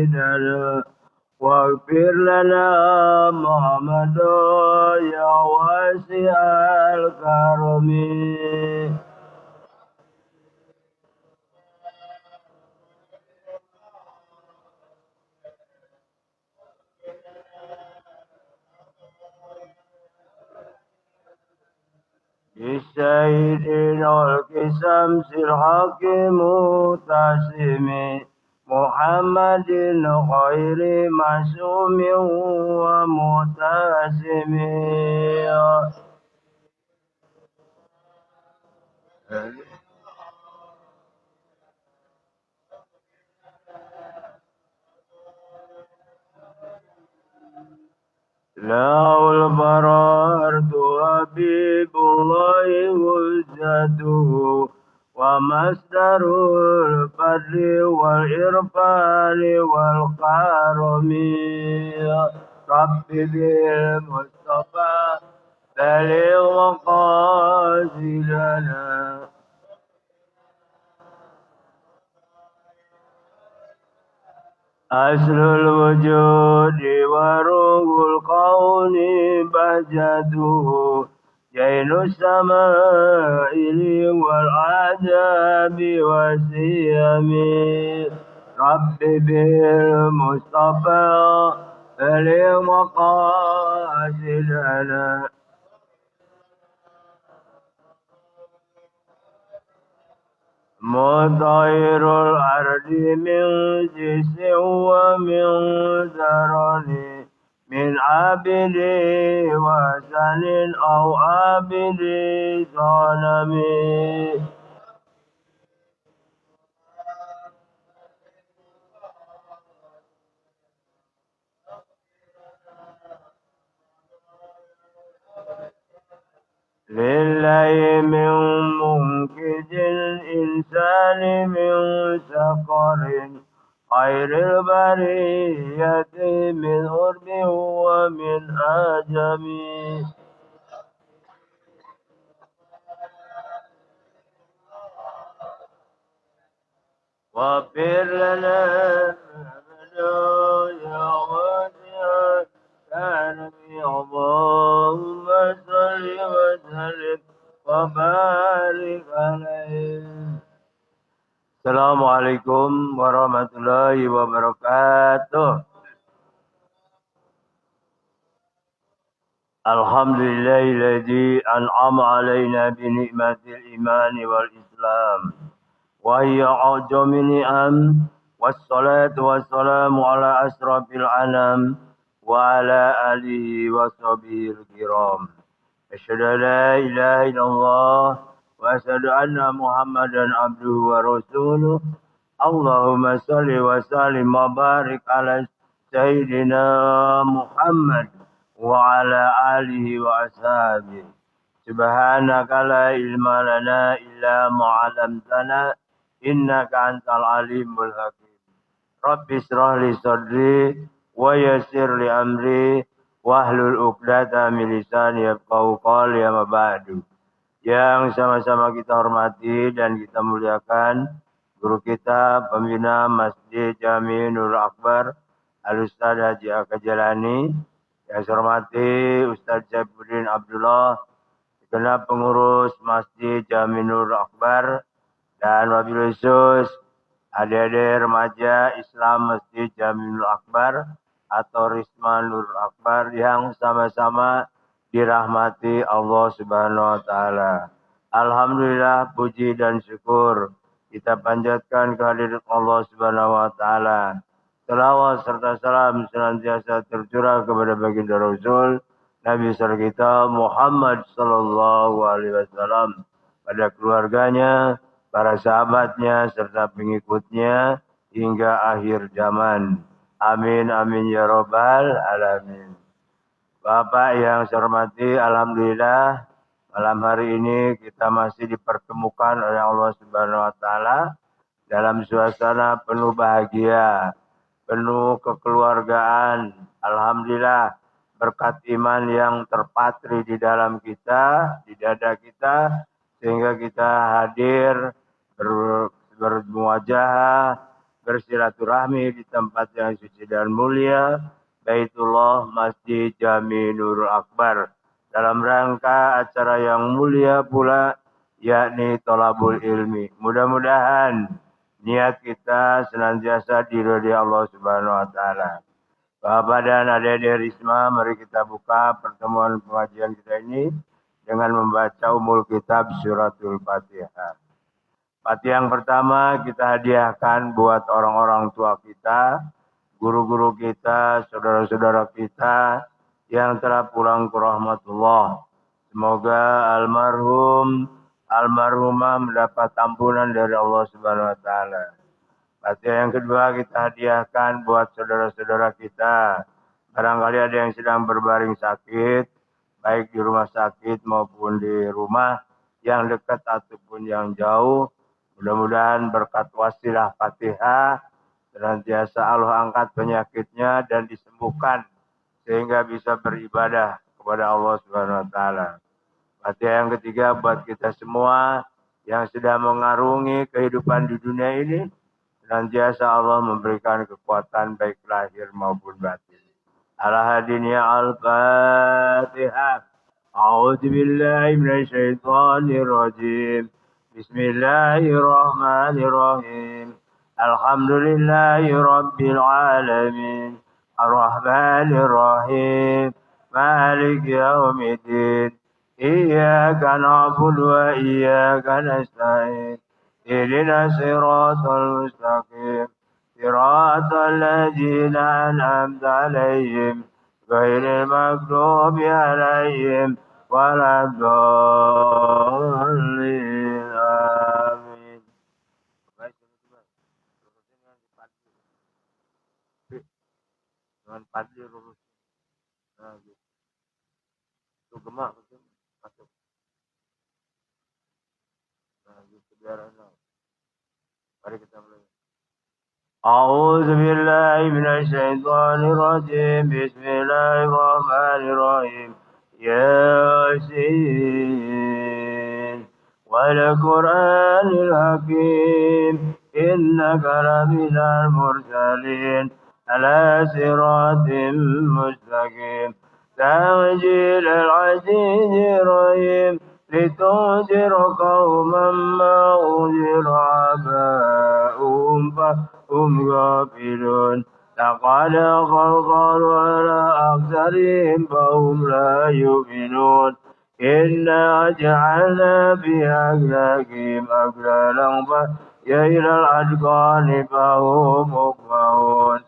سيدنا واغفر لنا محمد يا واسع الكرم بسيدنا الكسمس الحكيم تاسم محمد خير معصوم ومتاسم له البرارة حبيب الله وجهته ومصدر الفضل والإرفان والكرم رب بالمصطفى بلغ مقاصدنا أصل الوجود وروح الكون بهجته جين السمائل والعجاب والسيم رب بالمصطفى بلغ مقاصدنا مطير الأرض من جس ومن ذرن من عبد وثن أو عبد صنم لله من منكد الإنسان من سقر خير البرية من أرب ومن أجم واغفر لنا يا واسع الكرم اللهم صل وسلم وبارك عليه. Assalamualaikum warahmatullahi wabarakatuh. Alhamdulillahilladzi an'ama alaina bi ni'matil iman wal islam. Wa hiya a'zamu ni'am. Wassalatu wassalamu ala asrafil anam wa ala alihi wa sahbihi kiram. Asyhadu an la ilaha illallah wa asyhadu anna Muhammadan abduhu wa rasuluh. Allahumma salli wa sallim wa barik ala sayyidina Muhammad wa ala alihi wa ashabihi. Subhanaka la ilma lana illa ma 'allamtana innaka antal alimul hakim. Rabbi shrah li sadri wa yassir li amri wahlul 'uqdatam min lisani yafqahu qawli amma ba'du. Yang sama-sama kita hormati dan kita muliakan guru kita pembina Masjid Jami Nurul Akbar Al-Ustaz Haji Aka Jalani, yang saya hormati Ustaz Saifuddin Abdullah, segenap pengurus Masjid Jami Nurul Akbar, dan wabil khusus adik-adik remaja Islam Masjid Jami Nurul Akbar atau Risma Nurul Akbar yang sama-sama dirahmati Allah Subhanahu wa taala. Alhamdulillah, puji dan syukur kita panjatkan kehadirat Allah Subhanahu wa taala. Selawat serta salam senantiasa tercurah kepada baginda Rasul Nabi besar kita Muhammad sallallahu alaihi wasallam, pada keluarganya, para sahabatnya serta pengikutnya hingga akhir zaman. Amin amin ya rabbal alamin. Bapak yang saya hormati, alhamdulillah malam hari ini kita masih dipertemukan oleh Allah Subhanahu wa taala dalam suasana penuh bahagia, penuh kekeluargaan. Alhamdulillah, berkat iman yang terpatri di dalam kita, di dada kita, sehingga kita hadir bermuajah bersilaturahmi di tempat yang suci dan mulia, Baitullah Masjid Jami Nurul Akbar, dalam rangka acara yang mulia pula, yakni tolabul ilmi. Mudah-mudahan niat kita senantiasa diridhai Allah Subhanahu wa taala. Bapak dan adik-adik Risma, mari kita buka pertemuan pengajian kita ini dengan membaca umul kitab suratul Fatihah. Fatihah yang pertama kita hadiahkan buat orang-orang tua kita, guru-guru kita, saudara-saudara kita yang telah pulang ke rahmatullah. Semoga almarhumah mendapat ampunan dari Allah Subhanahu wa taala. Fatihah yang kedua kita hadiahkan buat saudara-saudara kita. Barangkali ada yang sedang berbaring sakit, baik di rumah sakit maupun di rumah yang dekat ataupun yang jauh. Mudah-mudahan berkat wasilah Fatihah senantiasa Allah angkat penyakitnya dan disembuhkan sehingga bisa beribadah kepada Allah Subhanahu wa taala. Fatihah yang ketiga buat kita semua yang sedang mengarungi kehidupan di dunia ini, senantiasa Allah memberikan kekuatan baik lahir maupun batin. Al-Hadin ya Al-Fatihah. A'udzu billahi minasy syaithanir rajim. Bismillahirrahmanirrahim. Alhamdulillahi rabbil alamin. Ar-Rahmanir Rahim. Maliki yaumiddin. Iyyaka na'budu wa iyyaka nasta'in. Ihdinas siratal mustaqim. Siratal ladzina an'amta 'alaihim ghairil maghdubi 'alaihim waladdallin. Amin. Dengan padli lurus. Nah, gitu. Itu gemak betul. Masuk. Nah, gitu biarlah. Mari kita mulai. أعوذ بالله من الشيطان الرجيم بسم الله الرحمن الرحيم ياسين والقرآن الحكيم إنك لمن المرسلين على صراط مستقيم تنزيل العزيز الرحيم لتنذر قوما ما أنذر آباؤهم فهم غافلون لقد خلقوا على أكثرهم فهم لا يؤمنون إنا جعلنا في أعناقهم أغلالا فهي إلى الأذقان فهم مقمحون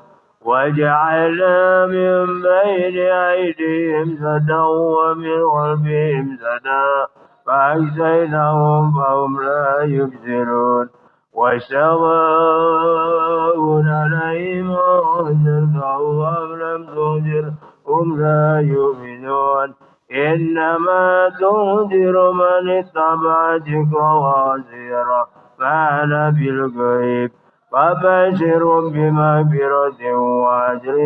وجعلنا من بين أيديهم سدا ومن خلفهم سدا فأغشيناهم فهم لا يبصرون وسواء عليهم أنذرتهم أم لم تنذرهم لا يؤمنون إنما تنذر من اتبع ذكر وسير معنا بالغيب فبشرهم بمغفرة وأجر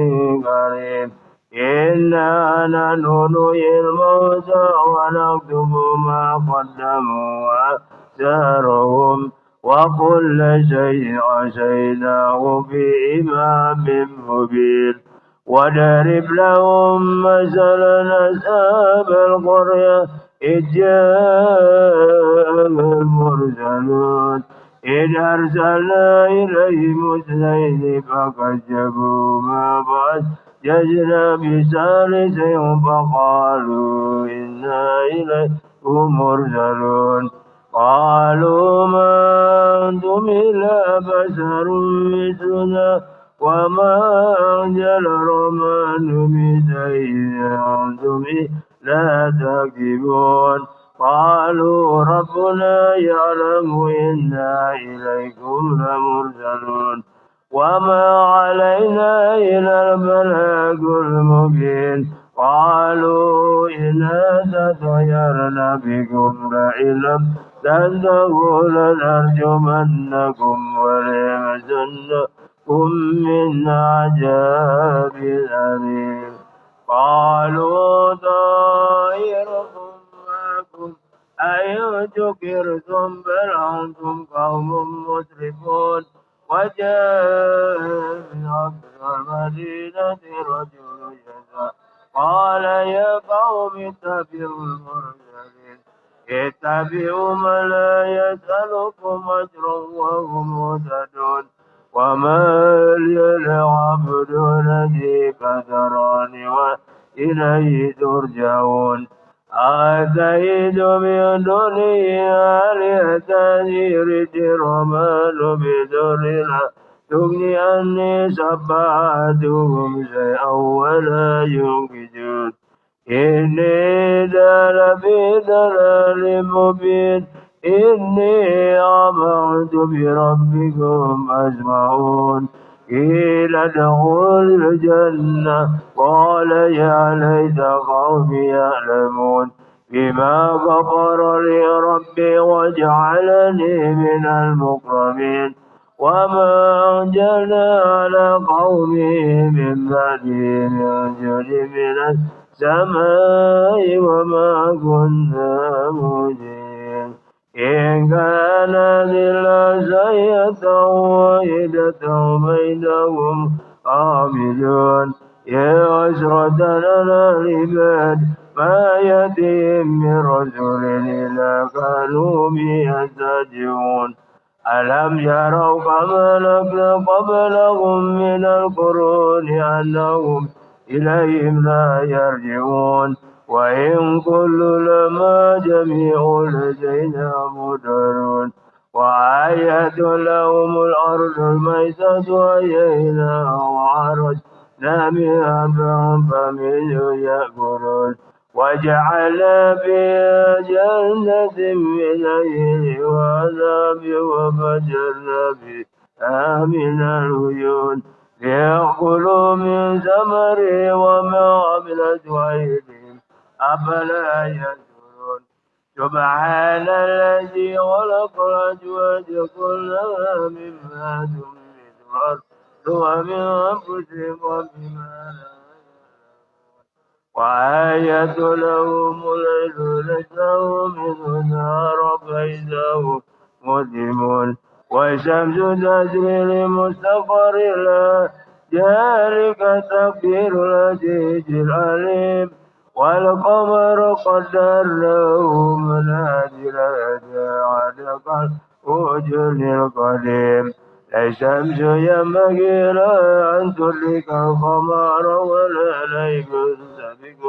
كريم إنا نحن نحيي الموتى ونكتب ما قدموا وآثارهم وكل شيء أحصيناه بإمام مبين وضرب لهم مثلا أصحاب القرية إذ جاء المرسلون إذ أرسلنا إليهم اثنين فكذبوهما فعززنا بثالث فقالوا إنا إليكم مرسلون قالوا ما أنتم إلا بشر مثلنا وما أنزل الرحمن بشيء أنتم إلا تكذبون قالوا ربنا يعلم إنا إليكم لمرسلون وما علينا إلا البلاغ المبين قالوا إنا تطيرنا بكم لئن لم تنتهوا لنرجمنكم وليمسنكم من عذاب أليم قالوا طائركم معكم أئن ذكرتم بل أنتم قوم مسرفون وجاء من أقصى المدينة رجل يسعى قال يا قوم اتبعوا المرسلين اتبعوا من لا يسألكم أجرا وهم مهتدون وما لي لا أعبدون ذيك تراني وإليه ترجعون أتيت من دونه آلهة يريد الرحمن بدر لا تغني عني شفاعتهم شيئا ولا ينقذون إني لفي ضلال مبين إني آمنت بربكم أجمعون قيل ادخل الجنة قال يا ليت قومي يعلمون بما غفر لي ربي وجعلني من المكرمين وما أنزلنا على قومه من بعده من جند من السماء وما كنا منزلين إن كان إلا سيئة واحدة بينهم عاملون يا عشرة لنا العباد ما يأتيهم من رسول إلا كانوا به يستهزئون ألم يروا كما أهلكنا قبلهم من القرون أنهم إليهم لا يرجعون وإن كل لما جميع لدينا مدرون وآية لهم الأرض الميتة أحييناها وعرجنا منها فمنه يأكلون وجعلنا فيها جنة من نخيل وعنب وفجرنا فيها من العيون ليأكلوا من ثمره وما عملته أيديهم أفلا يشكرون سبحان الذي خلق الأزواج كلها مما تنبت الأرض ومن أنفسهم ومما لا وآية لهم الليل نسلخ منه نارا فإذا هم مظلمون والشمس تجري لمستقر لها ذلك تقدير العزيز العليم والقمر قدرناه منازل حتى كالوجه القديم لا الشمس ينبغي لها أن تدرك القمر ولا الليل سابق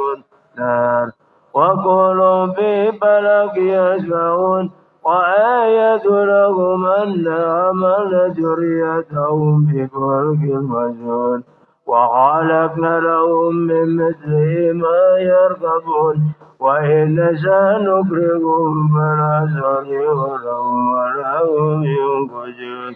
النهار وكل في فلك يسبحون وآية لهم أن عمل ذريتهم بفلك المشحون وخلقنا لهم من مثله ما يركبون وإن نشأ نغرقهم فلا صريخ لهم ولا هم ينقذون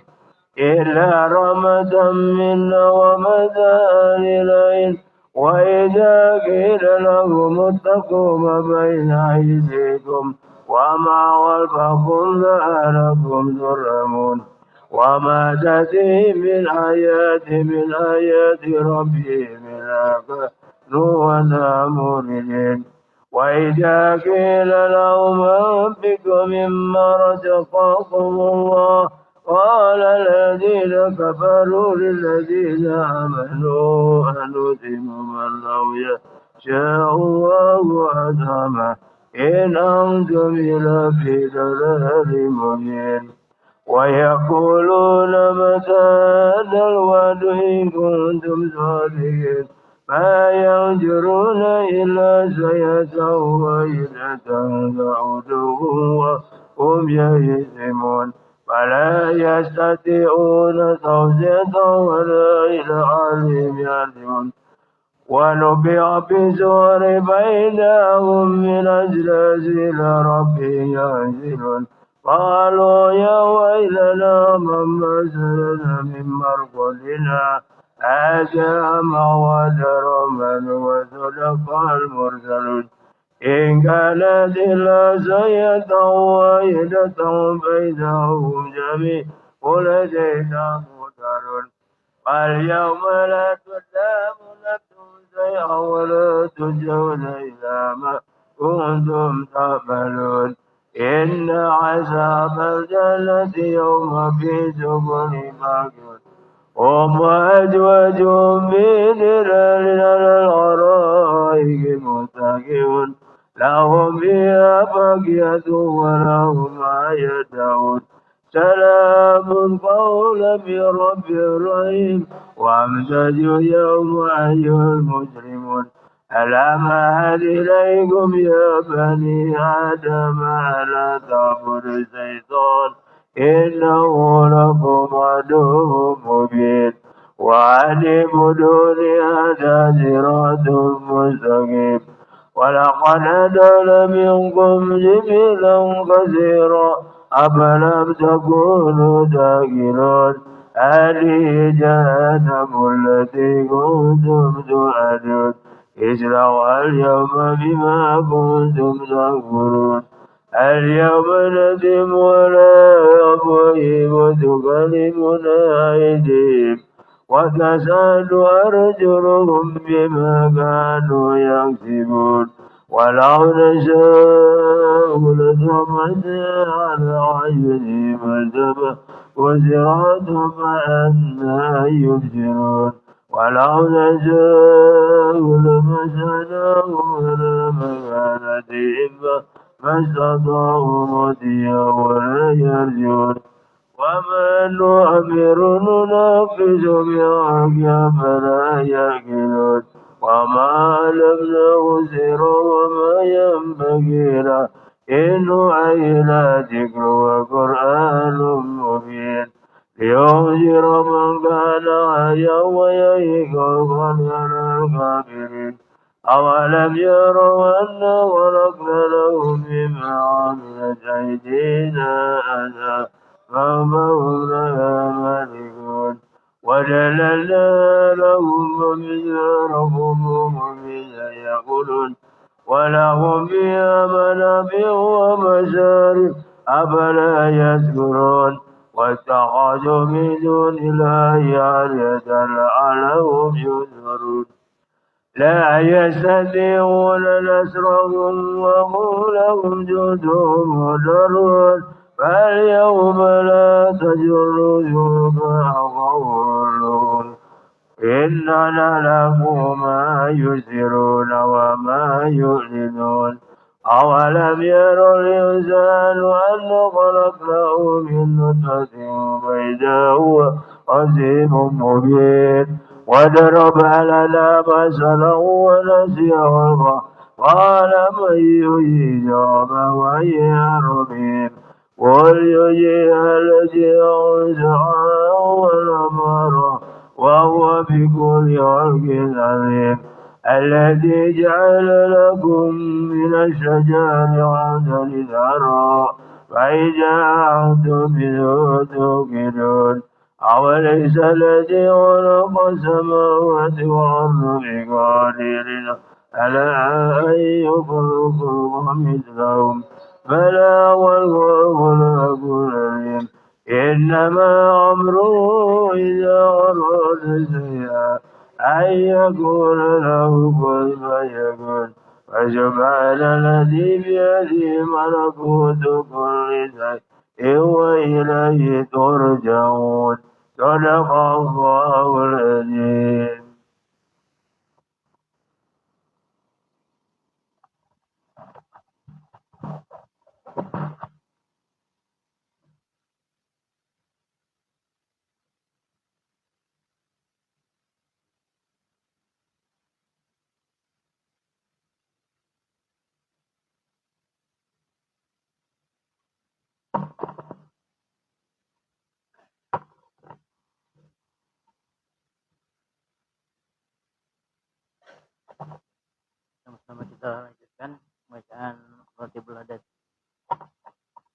إلا رحمة منا ومتاعا إليه وإذا قيل لهم اتقوا ما بين أيديكم وما خلفكم لعلكم ترحمون وما تأتيهم من آيات ربهم إلا كانوا عنها معرضين وإذا قيل لهم أنفقوا مما رزقكم الله قال الذين كفروا للذين آمنوا أنتم من لو يشاء الله أطعمه إن أنتم إلا في ضلال مبين ويقولون متى هذا الوعد إن كنتم صادقين ما ينظرون إلا سيئة واحدة تعودهم وهم يهزمون ولا يستطيعون توصية ولا إلى عليهم يرجعون ونبيع بزور بينهم من أجل ربهم ينزلون قالوا يا ويلنا من مسنا من مرقدنا هذا ما وعد الرحمن وصدق المرسلون إن كانت إلا سيئة واحدة بينهم جميع لدينا مهتدون فاليوم لا تظلم نفس شيئا ولا تجزون إلا ما كنتم تعملون إن عذاب الجنة يوم في زبر باقٍ وهم أزواج بدلال على الأرائك متكئون لهم فيها فاكهة ولهم ما يدعون سلام قولا من رب رحيم وامتازوا اليوم أيها المجرمون ألم أعهد إليكم يا بني آدم ألا تعبدوا الشيطان إنه لكم عدو مبين وأن اعبدوني هذا صراط مستقيم ولقد أضل منكم جبلا كثيرا أفلم تكونوا تأكلون هذه جهنم التي كنتم توعدون اصلوها اليوم بما كنتم تكفرون اليوم ندم على أفواههم وتكلمنا أيديهم وتشهد أرجلهم بما كانوا يكسبون ولو نشاء لطمسنا على أعينهم وزرعتهم فأنى يبصرون ولو نشاء لمسناهم على مكانتهم ما استطاعوا مضيا ولا يرجون وما نؤمر ننفذ بأحكام فلا يأكلون وما لم نغسر وما ينبغي له إنه إلى ذكر وقرآن مبين لينذر من كان حيا ويهيق على الكافرين أولم يروا أنا خلقنا لهم مما عملت أيدينا أنا فهم لها مالكون وجللنا لهم ومزارهم ومزا يأكلون ولهم فيها منافع ومشارب أفلا يذكرون واتخذوا من دون الله آلهة لعلهم ينصرون لا يستطيعون نصرهم وهم لهم جند مدرون فاليوم لا تجر وجوههم قولون إننا له ما يسرون وما يعلنون أولم ير الإنسان أن خلقناه من نطفة فإذا هو خصيم مبين وضرب لنا مثلا ونسي خلقه قال من يحيي العظام وهي رميم قل يحيي الذي أنشأها أول مرة وهو بكل خلق عليم الذي جعل لكم من الشجر عودا للثرى فإذا أنتم منه توقدون أوليس الذي خلق السماوات والأرض بقادر على أن يخلق مثلهم بلى والخلق العليم إنما أمره إذا أراد شيئا أن يكون له كن فيكون فسبحان الذي بيده ملكوت كل شيء وإليه ترجعون صدق الله العظيم. Sama-sama kita lanjutkan bacaan Ratibul Hadas.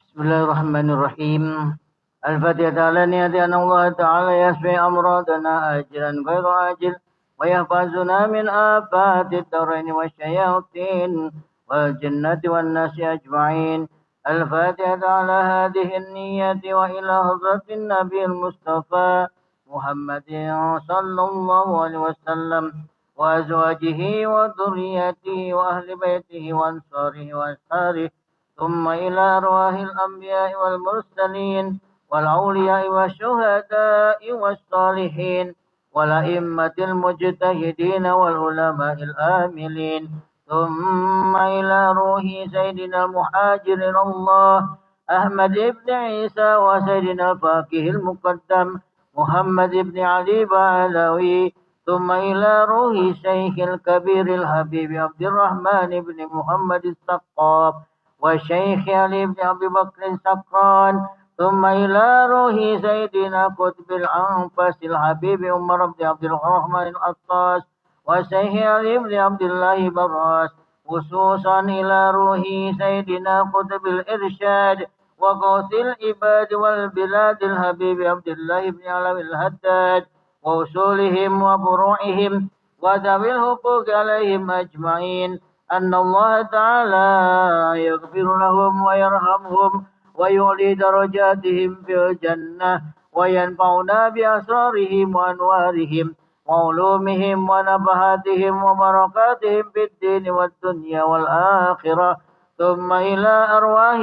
Bismillahirrahmanirrahim. Al-Fatihah ala niyati anna Allah ta'ala yasfi amradana ajilan ghairu ajil wa yahfazuna min afati ad-darain wa syayatin wal jannati wan nasi ajma'in. Al-Fatihah ala hadhihi an-niyati wa ila hadratin Nabiyyil Mustafa Muhammadin sallallahu alaihi wasallam وأزواجه وذريته وأهل بيته وأنصاره وأصحابه ثم إلى أرواح الأنبياء والمرسلين والأولياء والشهداء والصالحين والأئمة المجتهدين والعلماء الآملين، ثم إلى روح سيدنا المهاجر إلى الله أحمد بن عيسى وسيدنا الفاقه المقدم محمد بن علي بعلوي، ثم إلى روح الشيخ الكبير الحبيب عبد الرحمن بن محمد السقاف والشيخ علي بن أبي بكر السكران، ثم إلى روح سيدنا قطب الأنفس الحبيب عمر بن عبد الرحمن العطاس والشيخ علي بن عبد الله براس، خصوصا إلى روح سيدنا قطب الإرشاد وغوث العباد والبلاد الحبيب عبد الله بن علوي الهداد وأصولهم وفروعهم وذوي الحقوق عليهم أجمعين، أن الله تعالى يغفر لهم ويرحمهم ويعلي درجاتهم في الجنة وينفعنا بأسرارهم وأنوارهم وعلومهم ونفحاتهم وبركاتهم في الدين والدنيا والآخرة، ثم إلى أرواح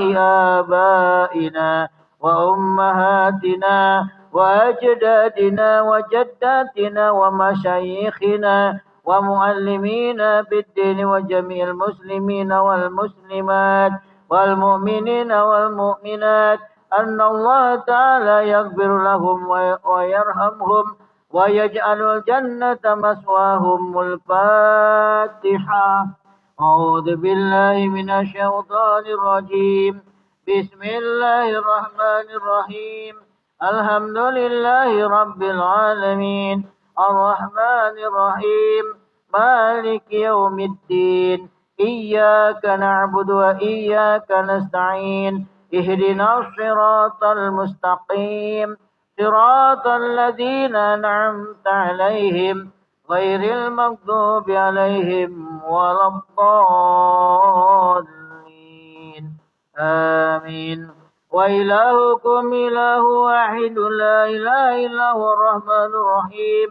آبائنا وأمهاتنا وأجدادنا وجداتنا ومشايخنا ومعلمينا بالدين وجميع المسلمين والمسلمات والمؤمنين والمؤمنات، أن الله تعالى يغفر لهم ويرحمهم ويجعل الجنة مسواهم. الفاتحة. أعوذ بالله من الشيطان الرجيم. بسم الله الرحمن الرحيم. الحمد لله رب العالمين الرحمن الرحيم مالك يوم الدين، إياك نعبد وإياك نستعين، اهدنا الصراط المستقيم صراط الذين أنعمت عليهم غير المغضوب عليهم ولا الضالين، آمين. وإلهكم إله واحد لا إله إلا هو الرحمن الرحيم،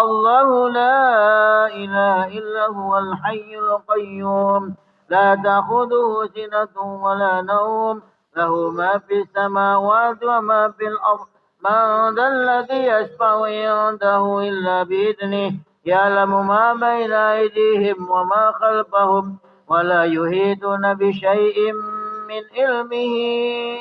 الله لا إله إلا هو الحي القيوم لا تأخذه سنة ولا نوم، له ما في السماوات وما في الأرض، من ذا الذي يشفع عنده إلا بإذنه، يعلم ما بين أيديهم وما خلفهم ولا يحيطون بشيء من علمه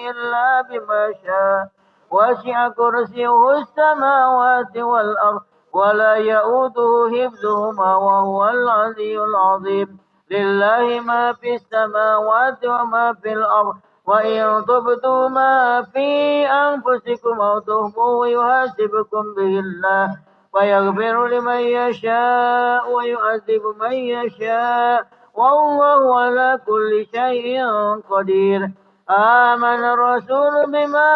إلا بما شاء، وسع كرسيه السماوات والأرض ولا يؤوده حفظهما وهو العلي العظيم. لله ما في السماوات وما في الأرض، وإن تبدوا ما في أنفسكم أو تخفوه يحاسبكم به الله، ويغفر لمن يشاء ويعذب من يشاء، والله على كل شيء قدير. آمن الرسول بما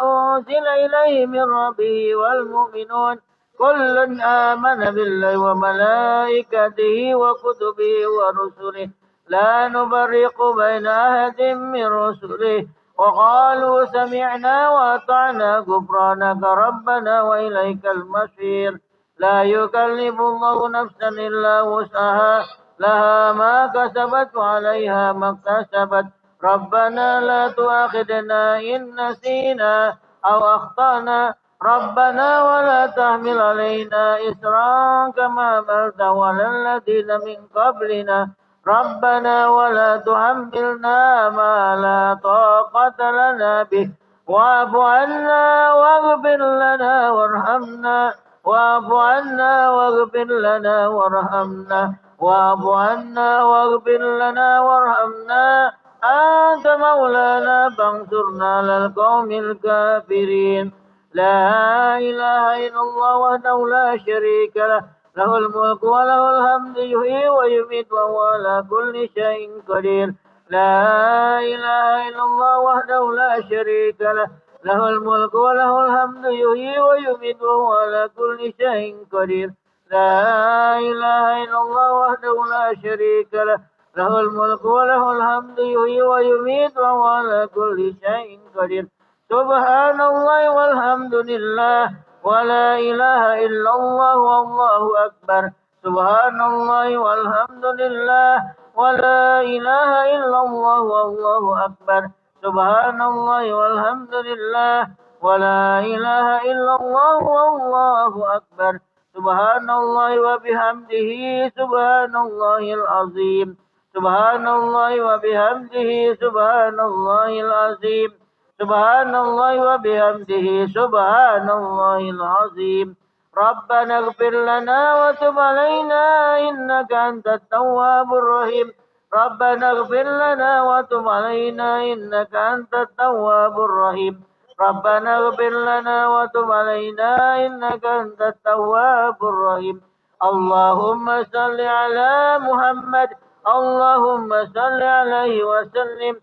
أنزل إليه من ربه والمؤمنون كل آمن بالله وملائكته وكتبه ورسله لا نفرق بين أحد من رسله، وقالوا سمعنا وأطعنا غفرانك ربنا وإليك المصير. لا يكلف الله نفسا إلا وسعها، لها ما كسبت وعليها ما اكتسبت، ربنا لا تؤاخذنا إن نسينا أو أخطأنا، ربنا ولا تحمل علينا إصرا كما حملته على الذين من قبلنا، ربنا ولا تحملنا ما لا طاقة لنا به، واعف عنا واغفر لنا وارحمنا، واعف عنا واغفر لنا وارحمنا، واعف عنا واغفر لنا وارحمنا، أنت مولانا فانصرنا على القوم الكافرين. لا إله إلا الله وحده لا شريك له، له الملك وله الحمد يحيي ويميت وهو على كل شيء قدير. لا إله إلا الله وحده لا شريك له، له الملك وله الحمد يحيي ويميت وهو على كل شيء قدير. لا إله إلا الله وحده لا شريك له، له الملك وله الحمد يحيي ويميت وهو على كل شيء قدير. سبحان الله والحمد لله ولا إله إلا الله والله أكبر. سبحان الله والحمد لله ولا إله إلا الله والله أكبر. سبحان الله والحمد لله ولا إله إلا الله والله أكبر. سبحان الله وبحمده سبحان الله العظيم سبحان الله وبحمده سبحان الله العظيم سبحان الله وبحمده سبحان الله العظيم ربنا اغفر لنا وتب علينا إنك أنت التواب الرحيم ربنا اغفر لنا وتب علينا إنك أنت التواب الرحيم ربنا اغفر لنا وتب علينا إنك أنت التواب الرحيم اللهم صل على محمد اللهم صل عليه وسلم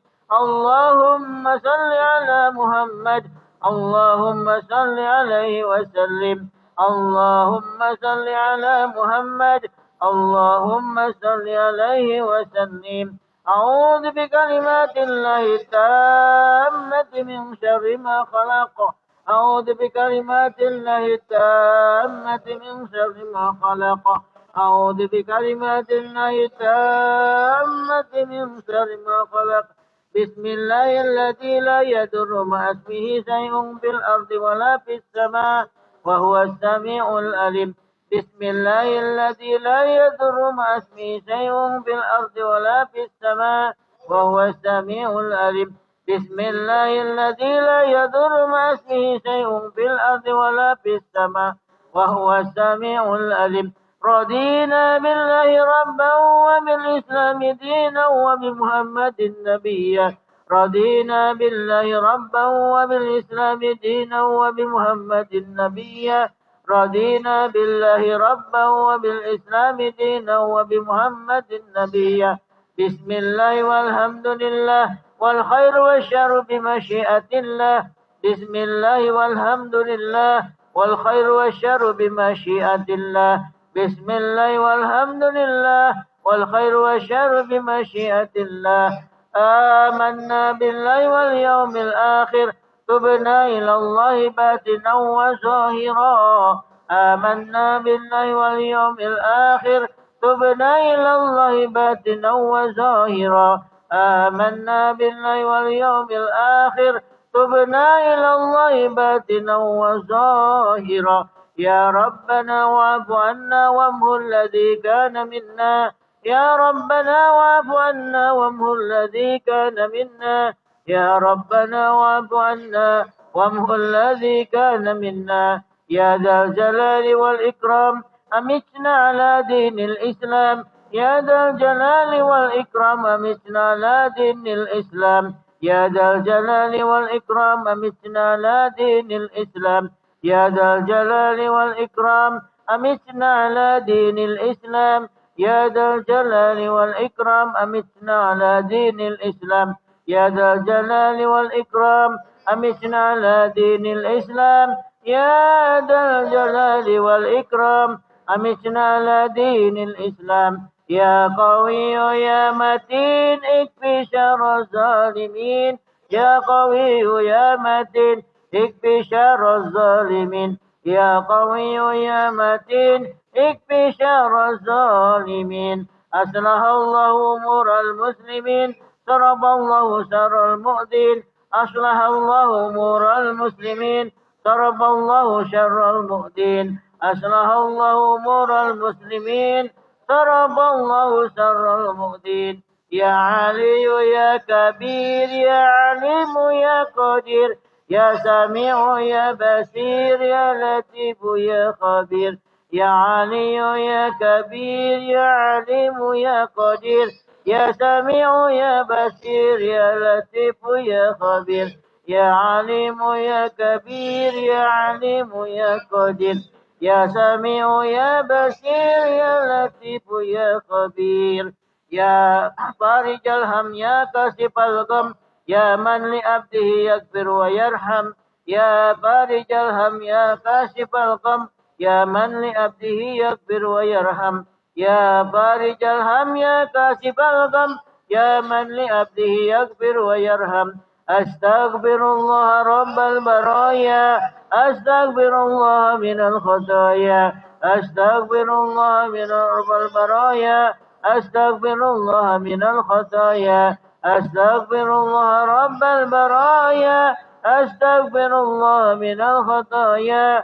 اللهم صل على محمد اللهم صل عليه وسلم اللهم صل على محمد اللهم صل عليه وسلم أعوذ بكلمات الله التامة من شر ما خلق أعوذ بكلمات الله التامة من شر ما خلق أعوذ بكلمات الله التامة من شر ما خلق بسم الله الذي لا يضر مع اسمه شيء في الأرض ولا في السماء وهو السميع العليم بسم الله الذي لا يضر مع اسمه شيء في الأرض ولا في السماء وهو السميع العليم بسم الله الذي لا يضر مع اسمه شيء في الأرض ولا في السماء وهو السميع العليم رضينا بالله ربا وبالإسلام دينا وبمحمد نبيا رضينا بالله ربا وبالإسلام دينا وبمحمد نبيا رضينا بالله ربا وبالإسلام دينا وبمحمد نبيا بسم الله والحمد لله والخير والشر بمشيئة الله بسم الله والحمد لله والخير والشر بمشيئة الله بسم الله والحمد لله والخير والشر بمشيئة الله آمنا بالله واليوم الآخر تبنا إلى الله باطنا وظاهرا آمنا بالله واليوم الآخر تبنا إلى الله باطنا وظاهرا آمنا بالله واليوم الآخر تبنا إلى الله باطنا وظاهرا يا ربنا واعف عنا وامه الذي كان منا يا ربنا واعف عنا وامه الذي كان منا يا ربنا واعف عنا وامه الذي كان منا يا ذا الجلال والإكرام أمتنا على دين الإسلام يا ذا الجلال والإكرام أمتنا على دين الإسلام يا ذا الجلال والإكرام أمتنا على دين الإسلام يا ذا الجلال والإكرام أمتنا على دين الإسلام يا ذا الجلال والإكرام أمتنا على دين الإسلام يا ذا الجلال والإكرام أمتنا على دين الإسلام يا ذا الجلال والإكرام أمتنا على دين الإسلام يا قوي يا متين اكفي شر الظالمين يا قوي يا متين اكفي شر الظالمين يا قوي يا متين اكفي شر الظالمين أصلح الله أمور المسلمين ضرب الله شر المؤذين أصلح الله أمور المسلمين ضرب الله شر المؤذين أصلح الله أمور المسلمين ضرب الله شر المؤذين يا علي يا كبير يا عليم يا قدير يا سميع يا بصير يا لطيف يا خبير يا علي يا كبير يا عليم يا قدير يا سميع يا بصير يا لطيف يا خبير يا عليم يا كبير يا عليم يا قدير يا سميع يا بصير يا لطيف يا خبير يا فارج الهم يا كاشف الغم يا من لعبده يغفر ويرحم يا فارج الهم يا كاشف الغم يا من لعبده يغفر ويرحم يا فارج الهم يا كاشف الغم يا من لعبده يغفر ويرحم أستغفر الله رب البرايا أستغفر الله من الخطايا أستغفر الله من رب البرايا أستغفر الله من الخطايا أستغفر الله رب البرايا أستغفر الله من الخطايا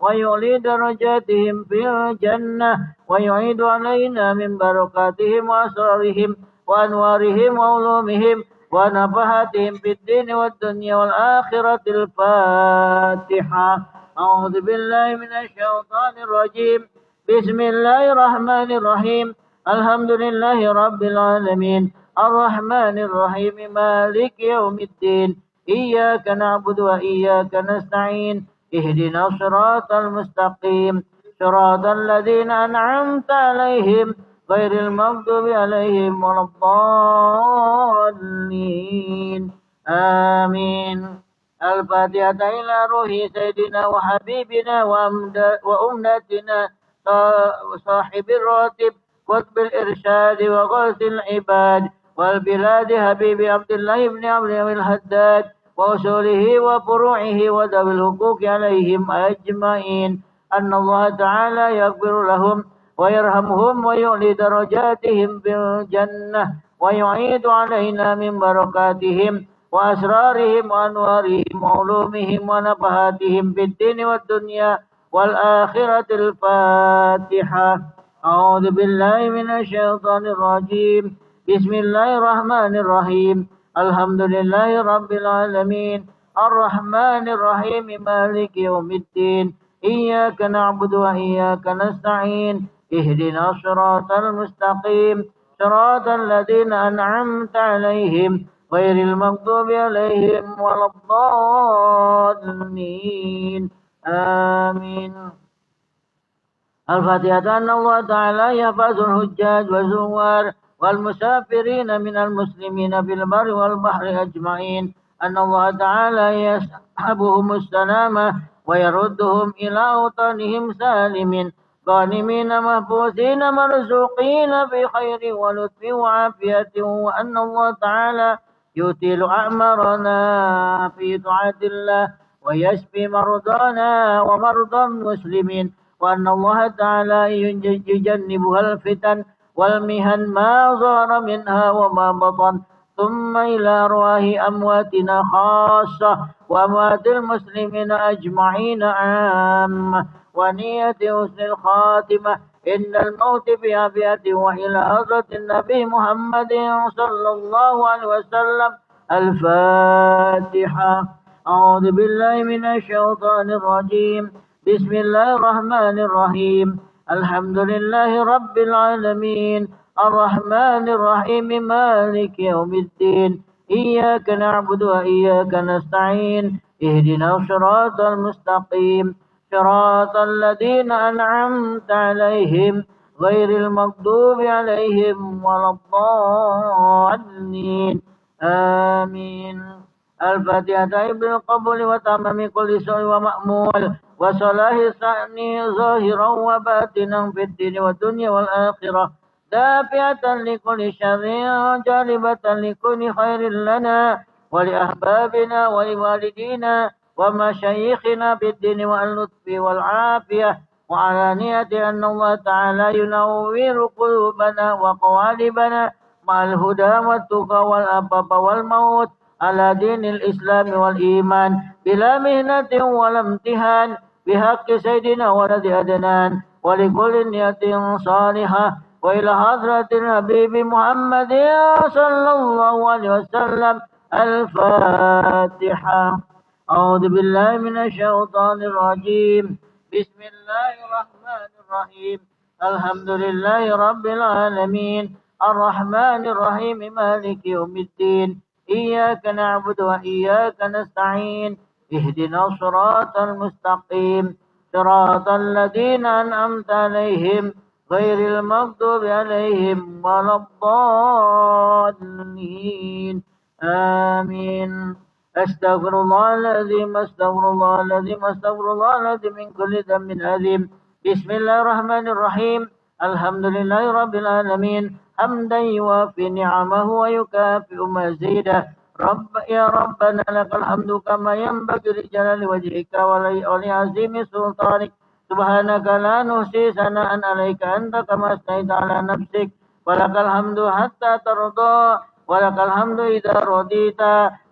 ويعلي درجاتهم في الجنة ويعيد علينا من بركاتهم وأسرارهم وأنوارهم وعلومهم ونفحاتهم في الدين والدنيا والآخرة. الفاتحة. أعوذ بالله من الشيطان الرجيم. بسم الله الرحمن الرحيم. الحمد لله رب العالمين الرحمن الرحيم مالك يوم الدين إياك نعبد وإياك نستعين اهدنا الصراط المستقيم صراط الذين أنعمت عليهم غير المغضوب عليهم ولا الضالين. آمين. الفاتحة إلى روح سيدنا وحبيبنا وأمتنا صاحب الراتب قطب الإرشاد وغوث العباد والبلاد حبيب عبد الله بن عمرو الحداد وأصوله وفروعه وذوي الحقوق عليهم أجمعين أن الله تعالى يغفر لهم ويرحمهم ويعلي درجاتهم بالجنة ويعيد علينا من بركاتهم وأسرارهم وأنوارهم وعلومهم ونفحاتهم في الدين والدنيا والآخرة. الفاتحة. أعوذ بالله من الشيطان الرجيم. بسم الله الرحمن الرحيم. الحمد لله رب العالمين الرحمن الرحيم مالك يوم الدين إياك نعبد وإياك نستعين اهدنا الصراط المستقيم صراط الذين أنعمت عليهم غير المغضوب عليهم ولا الضالين. آمين. الفاتحة. أن الله تعالى يحفظ الحجاج والزوار والمسافرين من المسلمين في البر والبحر أجمعين. أن الله تعالى يسحبهم السلامة ويردهم إلى أوطانهم سالمين غانمين محفوظين مرزوقين بخير ولطف وعافية. وأن الله تعالى يطيل أعمارنا في طاعة الله ويشفي مرضانا ومرضى المسلمين. وأن الله تعالى يجنبها الفتن والمهن ما ظهر منها وما بطن. ثم إلى أرواح أمواتنا خاصة وأموات المسلمين أجمعين عامة ونية حسن الخاتمة إن الموت بعافية. وإلى حضرة النبي محمد صلى الله عليه وسلم. الفاتحة. أعوذ بالله من الشيطان الرجيم. بسم الله الرحمن الرحيم. الحمد لله رب العالمين الرحمن الرحيم مالك يوم الدين إياك نعبد وإياك نستعين اهدنا الصراط المستقيم صراط الذين أنعمت عليهم غير المغضوب عليهم ولا الضالين. آمين. الفاتحة. بالقبول وتمام كل سوء ومأمول وصلاح الشأن ظاهرا وباطنا في الدين والدنيا والآخرة دافعة لكل شر جالبة لكل خير لنا ولأحبابنا ولوالدينا ومشايخنا بالدين واللطف والعافية. وعلانية أن الله تعالى ينور قلوبنا وقوالبنا مع الهدى والتقى والأباب والموت على دين الإسلام والإيمان بلا مهنة ولا امتحان بحق سيدنا ولد أدنان ولكل نية صالحة. وإلى حضرة الحبيب محمد صلى الله عليه وسلم. الفاتحة. أعوذ بالله من الشيطان الرجيم. بسم الله الرحمن الرحيم. الحمد لله رب العالمين الرحمن الرحيم مالك يوم الدين إياك نعبد وإياك نستعين اهدنا الصراط المستقيم صراط الذين أنعمت عليهم غير المغضوب عليهم ولا الضالين. آمين. أستغفر الله العظيم أستغفر الله العظيم أستغفر الله العظيم من كل ذنب عظيم. بسم الله الرحمن الرحيم. الحمد لله رب العالمين حمدا يوافي نعمه ويكافئ مزيده. يا ربنا لك الحمد كما ينبغي لجلال وجهك ولعظيم سلطانك. سبحانك لا نحصي ثناء عليك أنت كما أثنيت على نفسك. ولك الحمد حتى ترضى ولك الحمد إذا رضيت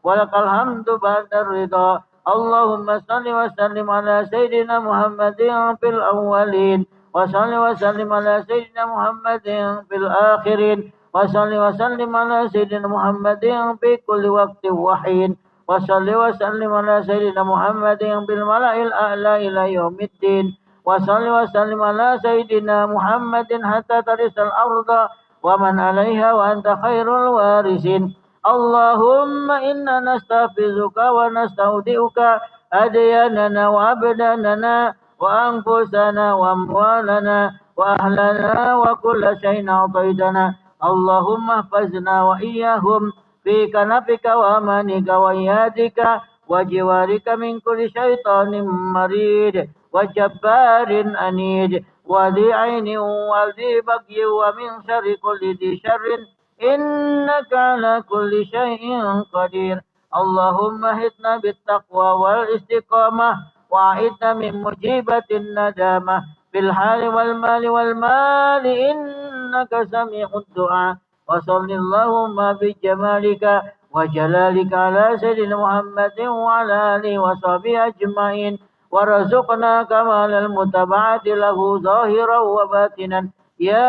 ولك الحمد بعد الرضا. اللهم صل وسلم على سيدنا محمد في الأولين وصل وسلم على سيدنا محمد في الآخرين وصل وسلم على سيدنا محمد في كل وقت وحين وصل وسلم على سيدنا محمد بالملأ الأعلى إلى يوم الدين وصل وسلم على سيدنا محمد حتى ترث الأرض ومن عليها وأنت خير الوارثين اللهم إنا نستحفظك ونستودعك أدياننا وأبداننا وأنفسنا وأموالنا وأهلنا وكل شيء أعطيتنا اللهم احفظنا وإياهم في كنفك وأمانك وإيادك وجوارك من كل شيطان مريد وجبار أنيد وذي عين وذي بغي ومن شر كل ذي شر إنك على كل شيء قدير اللهم اهدنا بالتقوى والاستقامة وأعدنا من مجيبة الندامة في الحال والمال إنك سميع الدعاء وصل اللهم بجمالك وجلالك على سيدنا محمد وعلى آله وصحبه أجمعين ورزقنا كمال المتابعة له ظاهرا وباطنا يا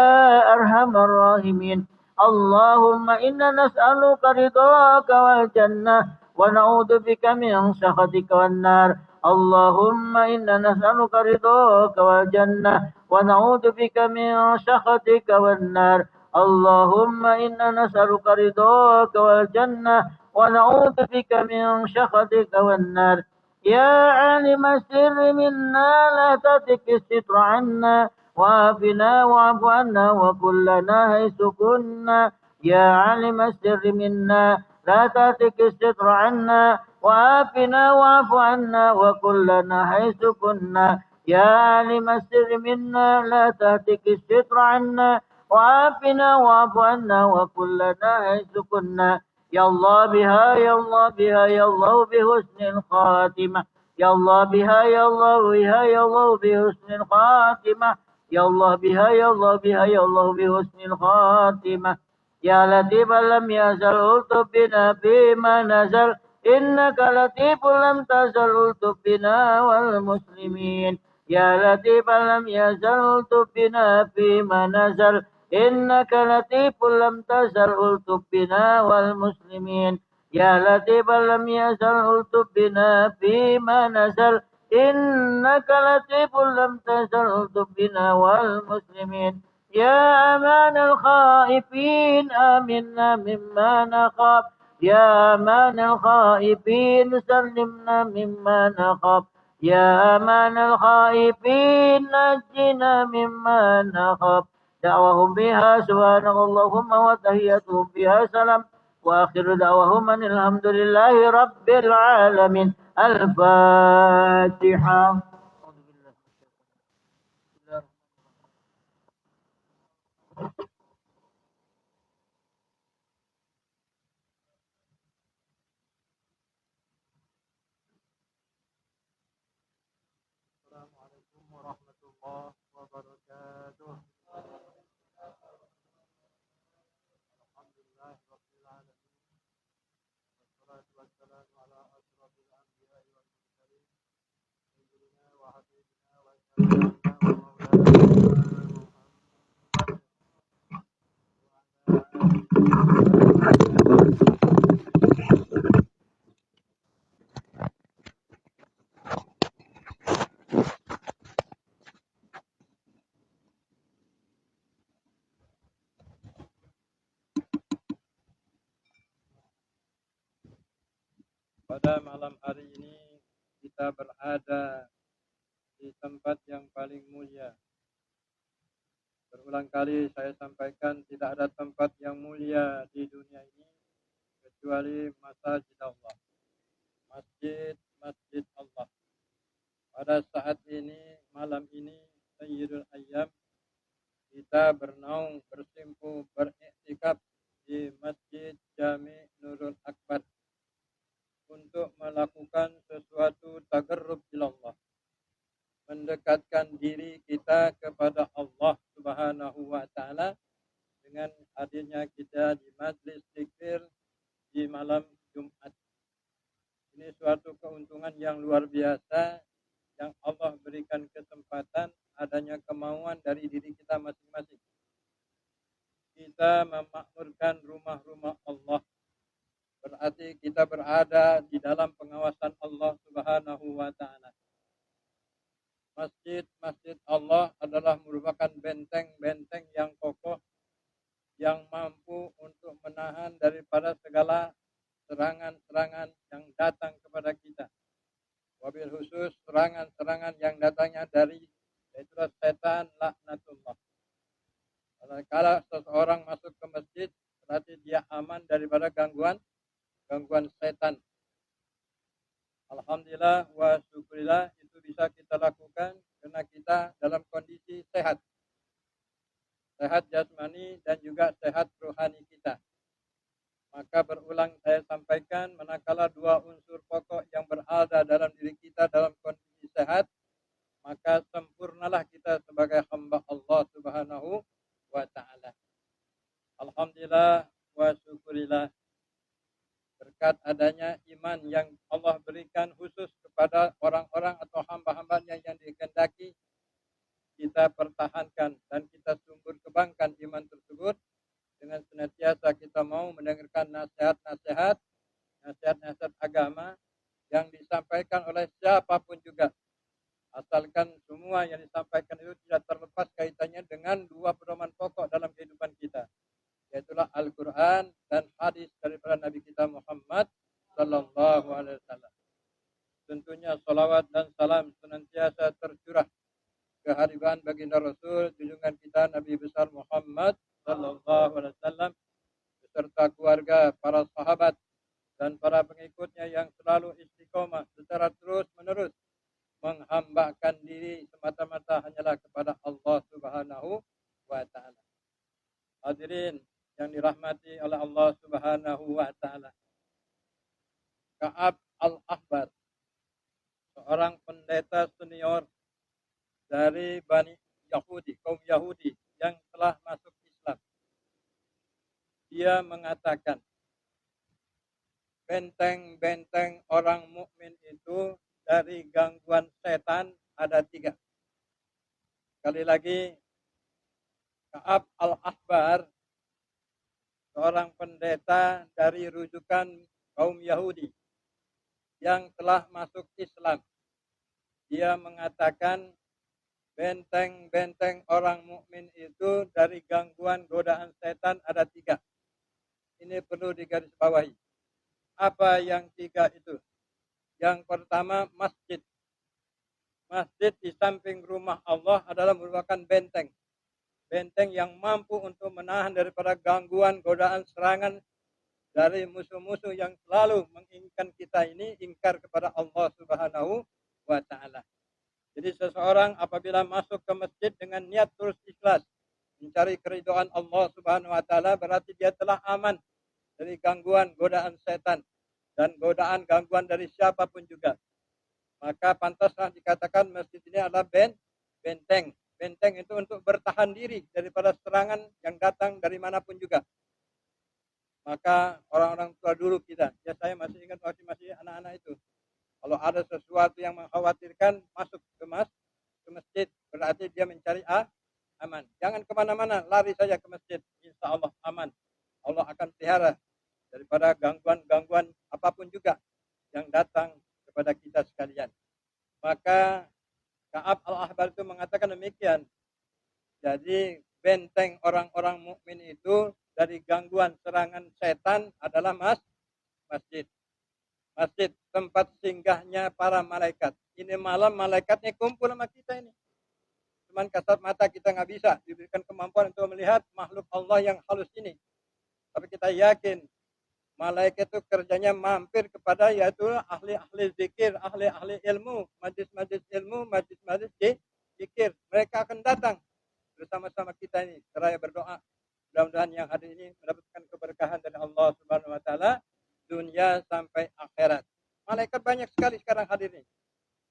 أرحم الراحمين اللهم إنا نسألك رضاك والجنة ونعوذ بك من سخطك والنار اللهم إنا نسألك رضاك والجنة ونعوذ بك من سخطك والنار اللهم إنا نسألك رضاك والجنة ونعوذ بك من سخطك والنار يا عالم السر منا لا تتك الستر عنا وعافنا واعف عنا وكلنا حيث كنا يا عالم السر منا لا تتك الستر عنا وعافنا واعف عنا وكلنا حيث كنا يا عالم السر منا لا تهتك الستر عنا وعافنا واعف عنا وكلنا حيث كنا يا الله بها يا الله بها يا الله بحسن الخاتمة يا الله بها يا الله بها يا الله بحسن الخاتمة يا الله بها يا الله بها يا الله بحسن الخاتمة يا لطيف لم يزل ألطف بنا فيما نزل إنك لطيف لم تزل ألطف بنا والمسلمين يا لطيف لم يزل ألطف بنا فيما نزل إنك لطيف لم تزل ألطف بنا والمسلمين يا لطيف لم يزل ألطف بنا فيما نزل إنك لطيف لم تزل ألطف بنا والمسلمين يا أمان الخائفين آمنا مما نخاف يا أمان الخائفين سلمنا مما نخاف يا أمان الخائفين نجنا مما نخاف دعوهم بها سبحانك اللهم وتحيتهم بها سلام وآخر دعوهم أن الحمد لله رب العالمين الفاتحة السلام عليكم ورحمة الله وبركاته. الحمد لله رب العالمين والصلاة والسلام على أشرف الأنبياء والمرسلين سيدنا وحبيبنا وشفيعنا ومولانا Pada malam hari ini kita berada di tempat yang paling mulia. Berulang kali saya sampaikan tidak ada tempat yang mulia di dunia ini kecuali masjid Allah. Masjid Allah. Pada saat ini, malam ini, Sayyidul Ayyam, kita bernaung, bersimpu, beriktikaf di Masjid Jami Nurul Akbar untuk melakukan sesuatu tagarrub ilallah, mendekatkan diri kita kepada Allah Subhanahu wa taala dengan hadirnya kita di majlis zikir di malam Jumat. Ini suatu keuntungan yang luar biasa yang Allah berikan kesempatan adanya kemauan dari diri kita masing-masing. Kita memakmurkan rumah-rumah Allah. Berarti kita berada di dalam pengawasan Allah Subhanahu wa Ta'ala. Masjid-masjid Allah adalah merupakan benteng-benteng yang kokoh yang mampu untuk menahan daripada segala serangan-serangan yang datang kepada kita. Wabil khusus serangan-serangan yang datangnya dari yaitu setan laknatullah. Kalau seseorang masuk ke masjid berarti dia aman daripada gangguan setan. Alhamdulillah wa syukurillah itu bisa kita lakukan karena kita dalam kondisi sehat. Sehat jasmani dan juga sehat rohani kita. Maka berulang saya sampaikan manakala dua unsur pokok yang berada dalam diri kita dalam kondisi sehat, maka sempurnalah kita sebagai hamba Allah Subhanahu wa Ta'ala. Alhamdulillah wa syukurillah. Berkat adanya iman yang Allah berikan khusus kepada orang-orang atau hamba-hambanya yang dikehendaki, kita pertahankan dan kita sumber kebangkan iman tersebut dengan senantiasa kita mau mendengarkan nasihat-nasihat agama yang disampaikan oleh siapapun juga. Asalkan semua yang disampaikan itu tidak terlepas kaitannya dengan dua pedoman pokok dalam kehidupan kita, yaitulah Al-Quran dan hadis daripada Nabi kita Muhammad Sallallahu Alaihi Wasallam. Tentunya salawat dan salam senantiasa tercurah kehadiran baginda Rasul junjungan kita Nabi besar Muhammad Sallallahu Alaihi Wasallam beserta keluarga, para sahabat dan para pengikutnya yang selalu istiqomah secara terus-menerus menghambakan diri semata-mata hanyalah kepada Allah Subhanahu wa Ta'ala. Hadirin yang dirahmati oleh Allah Subhanahu wa Ta'ala. Ka'ab al-Ahbar, seorang pendeta senior dari Bani Yahudi, kaum Yahudi yang telah masuk Islam. Dia mengatakan, benteng-benteng orang mukmin itu dari gangguan setan ada 3. Sekali lagi, Ka'ab al-Ahbar, seorang pendeta dari rujukan kaum Yahudi yang telah masuk Islam. Dia mengatakan benteng-benteng orang mukmin itu dari gangguan godaan setan ada 3. Ini perlu digarisbawahi. Apa yang 3 itu? Yang pertama, masjid. Masjid di samping rumah Allah adalah merupakan benteng. Benteng yang mampu untuk menahan daripada gangguan, godaan, serangan dari musuh-musuh yang selalu menginginkan kita ini ingkar kepada Allah Subhanahu wa Ta'ala. Jadi seseorang apabila masuk ke masjid dengan niat terus ikhlas mencari keridhaan Allah Subhanahu wa Ta'ala, berarti dia telah aman dari gangguan, godaan setan dan godaan, gangguan dari siapapun juga. Maka pantaslah dikatakan masjid ini adalah benteng. Benteng itu untuk bertahan diri daripada serangan yang datang dari manapun juga. Maka orang-orang tua dulu kita, ya saya masih ingat waktu masih anak-anak itu. Kalau ada sesuatu yang mengkhawatirkan, masuk ke masjid. Berarti dia mencari aman. Jangan kemana-mana, lari saja ke masjid. Insya Allah aman. Allah akan pelihara daripada gangguan-gangguan apapun juga yang datang kepada kita sekalian. Maka Ka'ab al-Ahbar itu mengatakan demikian. Jadi benteng orang-orang mukmin itu dari gangguan serangan setan adalah masjid. Masjid tempat singgahnya para malaikat. Ini malam malaikatnya kumpul sama kita ini. Cuman kasat mata kita nggak bisa diberikan kemampuan untuk melihat makhluk Allah yang halus ini. Tapi kita yakin malaikat itu kerjanya mampir kepada yaitu ahli-ahli zikir, ahli-ahli ilmu, majlis-majlis ilmu, majlis-majlis zikir. Mereka akan datang bersama-sama kita ini seraya berdoa. Mudah-mudahan yang hari ini mendapatkan keberkahan dari Allah Subhanahu wa Ta'ala dunia sampai akhirat. Malaikat banyak sekali sekarang hadir ini.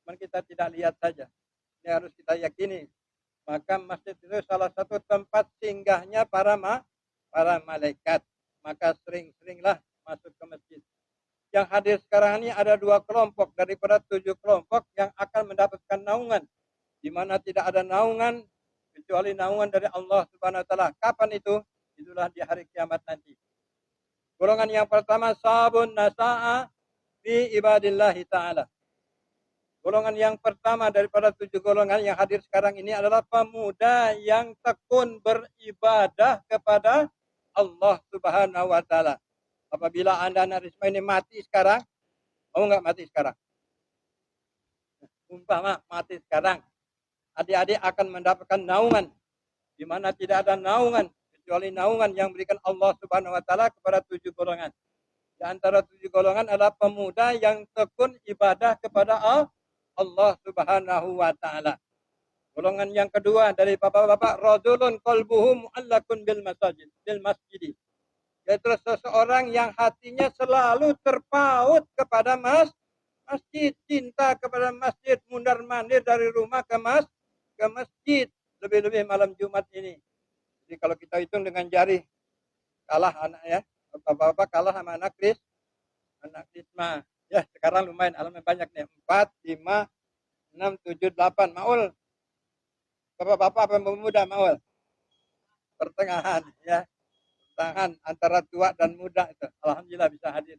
Cuman kita tidak lihat saja. Ini harus kita yakini. Maka masjid itu salah satu tempat singgahnya para malaikat. Maka sering-seringlah masuk ke masjid. yang hadir sekarang ini ada 2 kelompok daripada 7 kelompok yang akan mendapatkan naungan, di mana tidak ada naungan kecuali naungan dari Allah Subhanahu wa taala. Kapan itu? Itulah di hari kiamat nanti. Golongan yang pertama sabun nasa'a fi ibadillahi ta'ala. Golongan yang pertama daripada 7 golongan yang hadir sekarang ini adalah pemuda yang tekun beribadah kepada Allah Subhanahu wa taala. Apabila Anda Anak Risma ini mati sekarang, mau nggak mati sekarang? Umpama mati sekarang, adik-adik akan mendapatkan naungan, di mana tidak ada naungan kecuali naungan yang berikan Allah Subhanahu wa taala kepada 7 golongan. Di antara 7 golongan adalah pemuda yang tekun ibadah kepada Allah Subhanahu wa taala. Golongan yang kedua dari bapak-bapak, rajulun qalbuhu mu'allakun bil masjid. Yaitu seseorang yang hatinya selalu terpaut kepada masjid, cinta kepada masjid, mundar-mandir dari rumah ke masjid, lebih-lebih malam Jumat ini. Jadi kalau kita hitung dengan jari, kalah anak ya, bapak-bapak kalah sama anak Krisma. Ya sekarang lumayan, alhamdulillah banyak nih, 4, 5, 6, 7, 8, Maul. Bapak-bapak apa pemuda Maul? Pertengahan ya. Pertengahan antara tua dan muda itu. Alhamdulillah bisa hadir.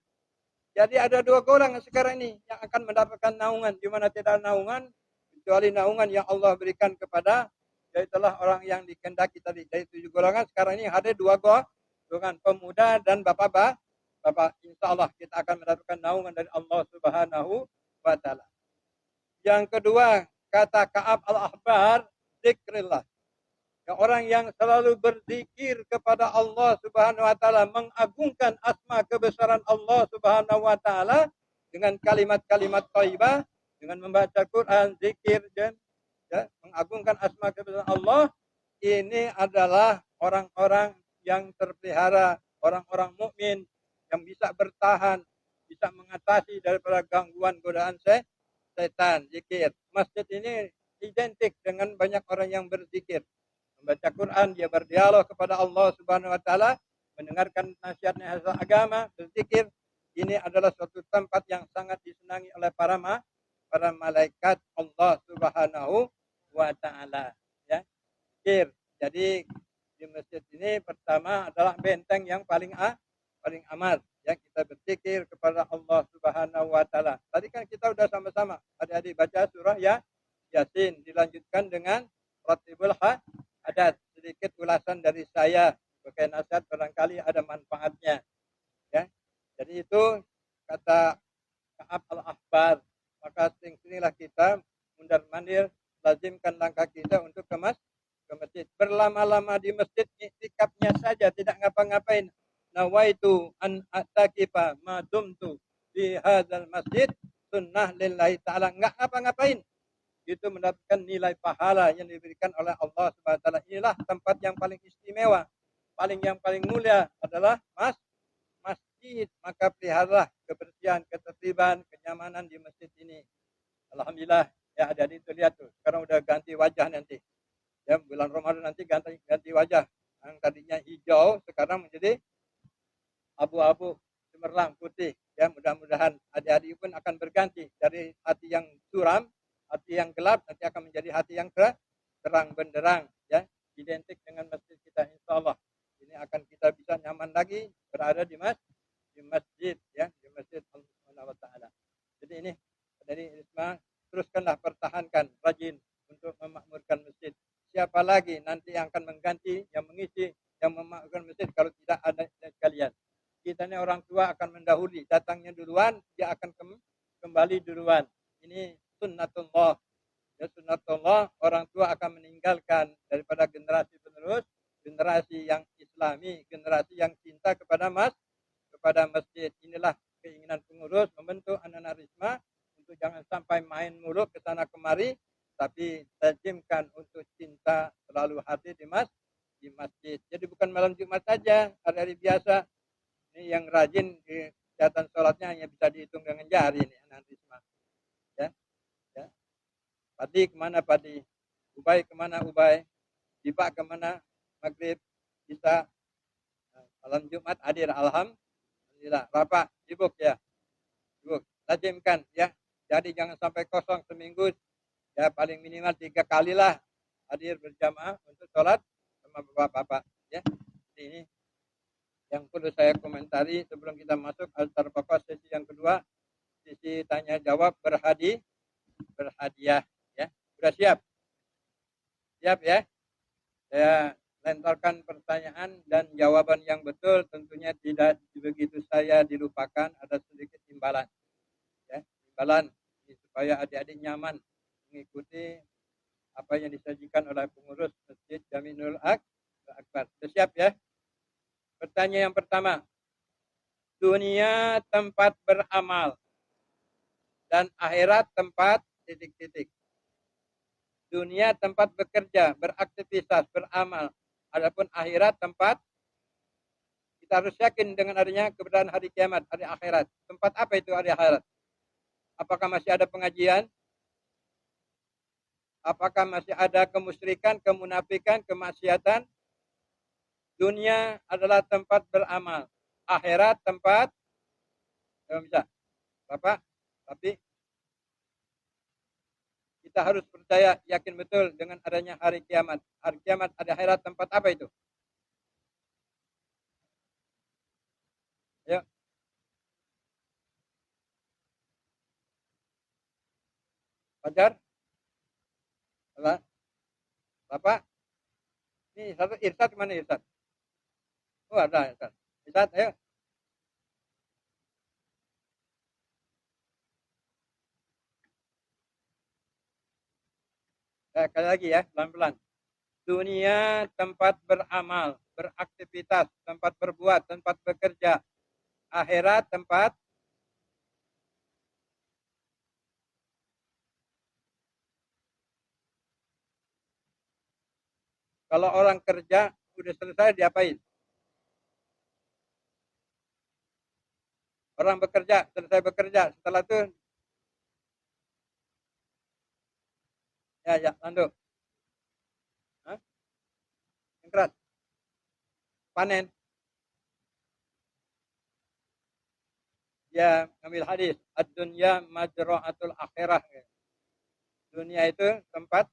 Jadi ada 2 golongan sekarang ini yang akan mendapatkan naungan, di mana tidak ada naungan kecuali naungan yang Allah berikan kepada, yaitulah orang yang dikehendaki tadi. Dari 7 golongan sekarang ini ada 2 golongan, pemuda dan bapak. Insya Allah kita akan mendapatkan naungan dari Allah Subhanahu wa taala. Yang kedua, kata Ka'ab al-Ahbar, zikrillah. Orang yang selalu berzikir kepada Allah Subhanahu wa taala, mengagungkan asma kebesaran Allah Subhanahu wa taala dengan kalimat-kalimat thayyibah, dengan membaca Quran, zikir dan mengagungkan asma kebesaran Allah, ini adalah orang-orang yang terpelihara, orang-orang mukmin yang bisa bertahan, bisa mengatasi daripada gangguan godaan setan. Zikir. Masjid ini identik dengan banyak orang yang berzikir. Membaca Quran, dia berdialog kepada Allah Subhanahu wa taala, mendengarkan nasihat-nasihat agama, berzikir. Ini adalah suatu tempat yang sangat disenangi oleh para malaikat Allah Subhanahu wa taala, ya. Zikir. Jadi di masjid ini pertama adalah benteng yang paling aman, ya, kita berzikir kepada Allah Subhanahu wa taala. Tadi kan kita sudah sama-sama adik-adik baca surah Yasin, dilanjutkan dengan Ratibul Hadat. Sedikit ulasan dari saya sebagai nasihat, barangkali ada manfaatnya, ya. Jadi itu kata Ka'ab al-Ahbar. Maka sering-seringlah kita mundar-mandir, lazimkan langkah kita untuk ke masjid. Berlama-lama di masjid, iktikafnya saja, tidak ngapa-ngapain. Nawaitu an atakifa ma dumtu di hadzal masjid sunnah lillahi ta'ala. Enggak ngapa-ngapain, itu mendapatkan nilai pahala yang diberikan oleh Allah Subhanahu wa taala. Inilah tempat yang paling istimewa, yang paling mulia adalah masjid. Maka peliharalah kebersihan, ketertiban, kenyamanan di masjid ini. Alhamdulillah, ya adik-adik itu lihat tuh, sekarang udah ganti wajah nanti. Ya, bulan Ramadan nanti ganti wajah. Yang tadinya hijau sekarang menjadi abu-abu, cemerlang, putih. Ya, mudah-mudahan adik-adik pun akan berganti dari hati yang suram, hati yang gelap, nanti akan menjadi hati yang terang benderang, ya, identik dengan masjid kita, insya Allah. Ini akan kita bisa nyaman lagi berada di masjid, ya, di masjid Allah Subhanahu wa taala. Jadi ini dari Risma, teruskanlah pertahankan, rajin untuk memakmurkan masjid. Siapa lagi nanti yang akan mengganti, yang mengisi, yang memakmurkan masjid kalau tidak ada sekalian? Kita ini orang tua akan mendahului, datangnya duluan, dia akan kembali duluan. Ini sunnatullah. Ya, sunnatullah, orang tua akan meninggalkan daripada generasi penerus, generasi yang islami, generasi yang cinta kepada masjid. Inilah keinginan pengurus membentuk anak-anak Risma untuk jangan sampai main mulu ke sana kemari, tapi tajamkan untuk cinta selalu hadir di masjid. Jadi bukan malam Jumat saja, hari-hari biasa. Ini yang rajin di catatan sholatnya hanya bisa dihitung dengan jari nih anak Risma. Ya. Padi kemana Padi? Ubay kemana Ubay? Dipak kemana? Maghrib, bisa. Malam Jumat hadir, alhamdulillah. Bapak sibuk ya. Ibu, lazimkan ya. Jadi jangan sampai kosong seminggu, ya paling minimal 3 kali lah hadir berjamaah untuk sholat sama bapak-bapak ya. Jadi ini yang perlu saya komentari sebelum kita masuk al-tarbaqah sesi yang kedua, sesi tanya jawab berhadiah ya. Sudah siap? Siap ya? Saya lentarkan pertanyaan dan jawaban yang betul tentunya tidak begitu saya dilupakan, ada sedikit imbalan ya. Imbalan supaya adik-adik nyaman mengikuti apa yang disajikan oleh pengurus Masjid Jaminul Akbar. Sudah siap ya? Pertanyaan yang pertama. Dunia tempat beramal dan akhirat tempat titik-titik. Dunia tempat bekerja, beraktivitas, beramal. Adapun akhirat tempat, kita harus yakin dengan adanya keberadaan hari kiamat, hari akhirat. Tempat apa itu hari akhirat? Apakah masih ada pengajian? Apakah masih ada kemusyrikan, kemunafikan, kemaksiatan? Dunia adalah tempat beramal. Akhirat tempat, bisa. Bapak, tapi kita harus percaya, yakin betul dengan adanya hari kiamat. Hari kiamat, ada akhirat, tempat apa itu? Ayo. Fajar? Apa? Bapak? Ini satu Irsyad, mana Irsyad? Oh ada Irsyad. Irsyad, ayo. Sekali lagi ya, pelan-pelan. Dunia tempat beramal, beraktivitas, tempat berbuat, tempat bekerja. Akhirat tempat kalau orang kerja udah selesai diapain? Orang bekerja, selesai bekerja, setelah itu ya, lanjut. Hah? Yang keras. Panen. Ya, ngambil hadis. Ad-dunya majra'atul akhirah. Dunia itu tempat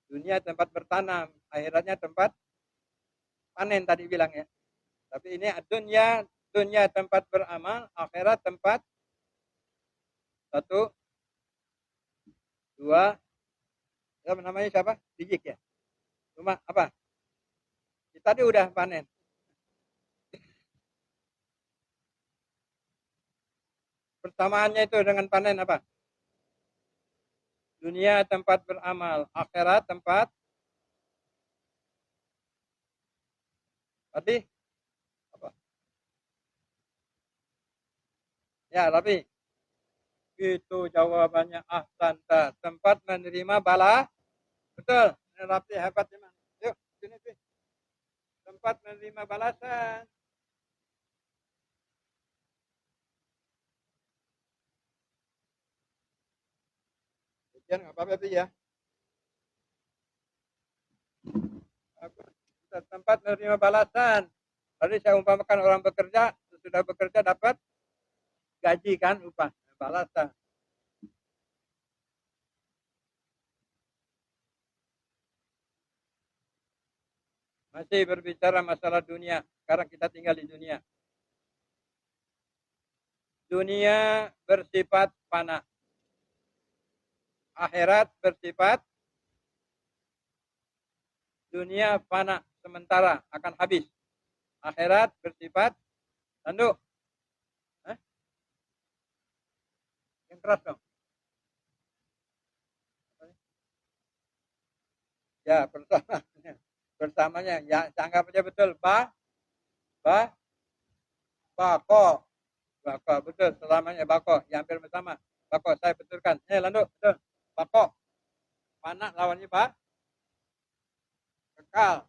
dunia tempat bertanam, akhiratnya tempat panen tadi bilang ya. Tapi ini dunia tempat beramal, akhirat tempat satu, dua, apa namanya siapa? Dijik ya. Cuma apa? Tadi udah panen. Persamaannya itu dengan panen apa? Dunia tempat beramal, akhirat tempat tadi apa? Ya, tapi itu jawabannya ahsanta. Tempat menerima bala. Betul. Rapi hebat memang. Yuk, sini sih. Tempat menerima balasan. Jangan nggak apa-apa ya. Tempat menerima balasan. Tadi saya umpamakan orang bekerja, sudah bekerja dapat gaji kan, upah, balasan. Masih berbicara masalah dunia. Sekarang kita tinggal di dunia. Dunia bersifat fana. Akhirat bersifat dunia fana, sementara akan habis. Akhirat bersifat tanduk. Yang keras dong. Ya, bersamanya. Ya, anggap aja betul. Bako. Bako, betul. Selamanya bako. Ya, hampir bersama. Bako, saya betulkan. Lanjut, betul. Bako. Panak lawannya kekal.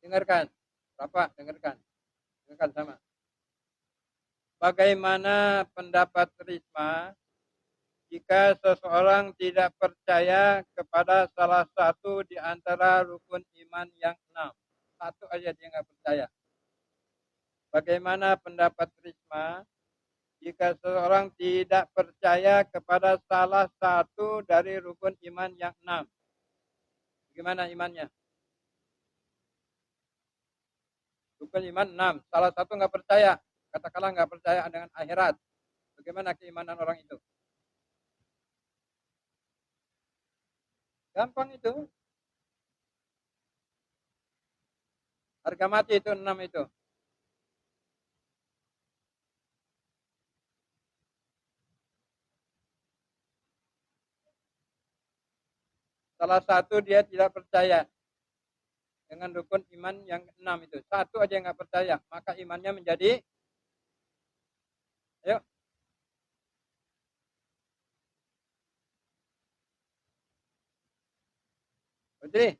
Dengarkan. Bapak, dengarkan. Dengarkan sama. Bagaimana pendapat Risma jika seseorang tidak percaya kepada salah satu di antara rukun iman yang 6? Satu aja dia nggak percaya. Bagaimana pendapat Risma jika seseorang tidak percaya kepada salah satu dari rukun iman yang 6? Bagaimana imannya? Rukun iman 6. Salah satu nggak percaya. Katakanlah nggak percaya dengan akhirat. Bagaimana keimanan orang itu? Gampang itu. Harga mati itu 6 itu. Salah satu dia tidak percaya dengan rukun iman yang 6 itu. Satu aja yang nggak percaya. Maka imannya menjadi, ayo. Putri.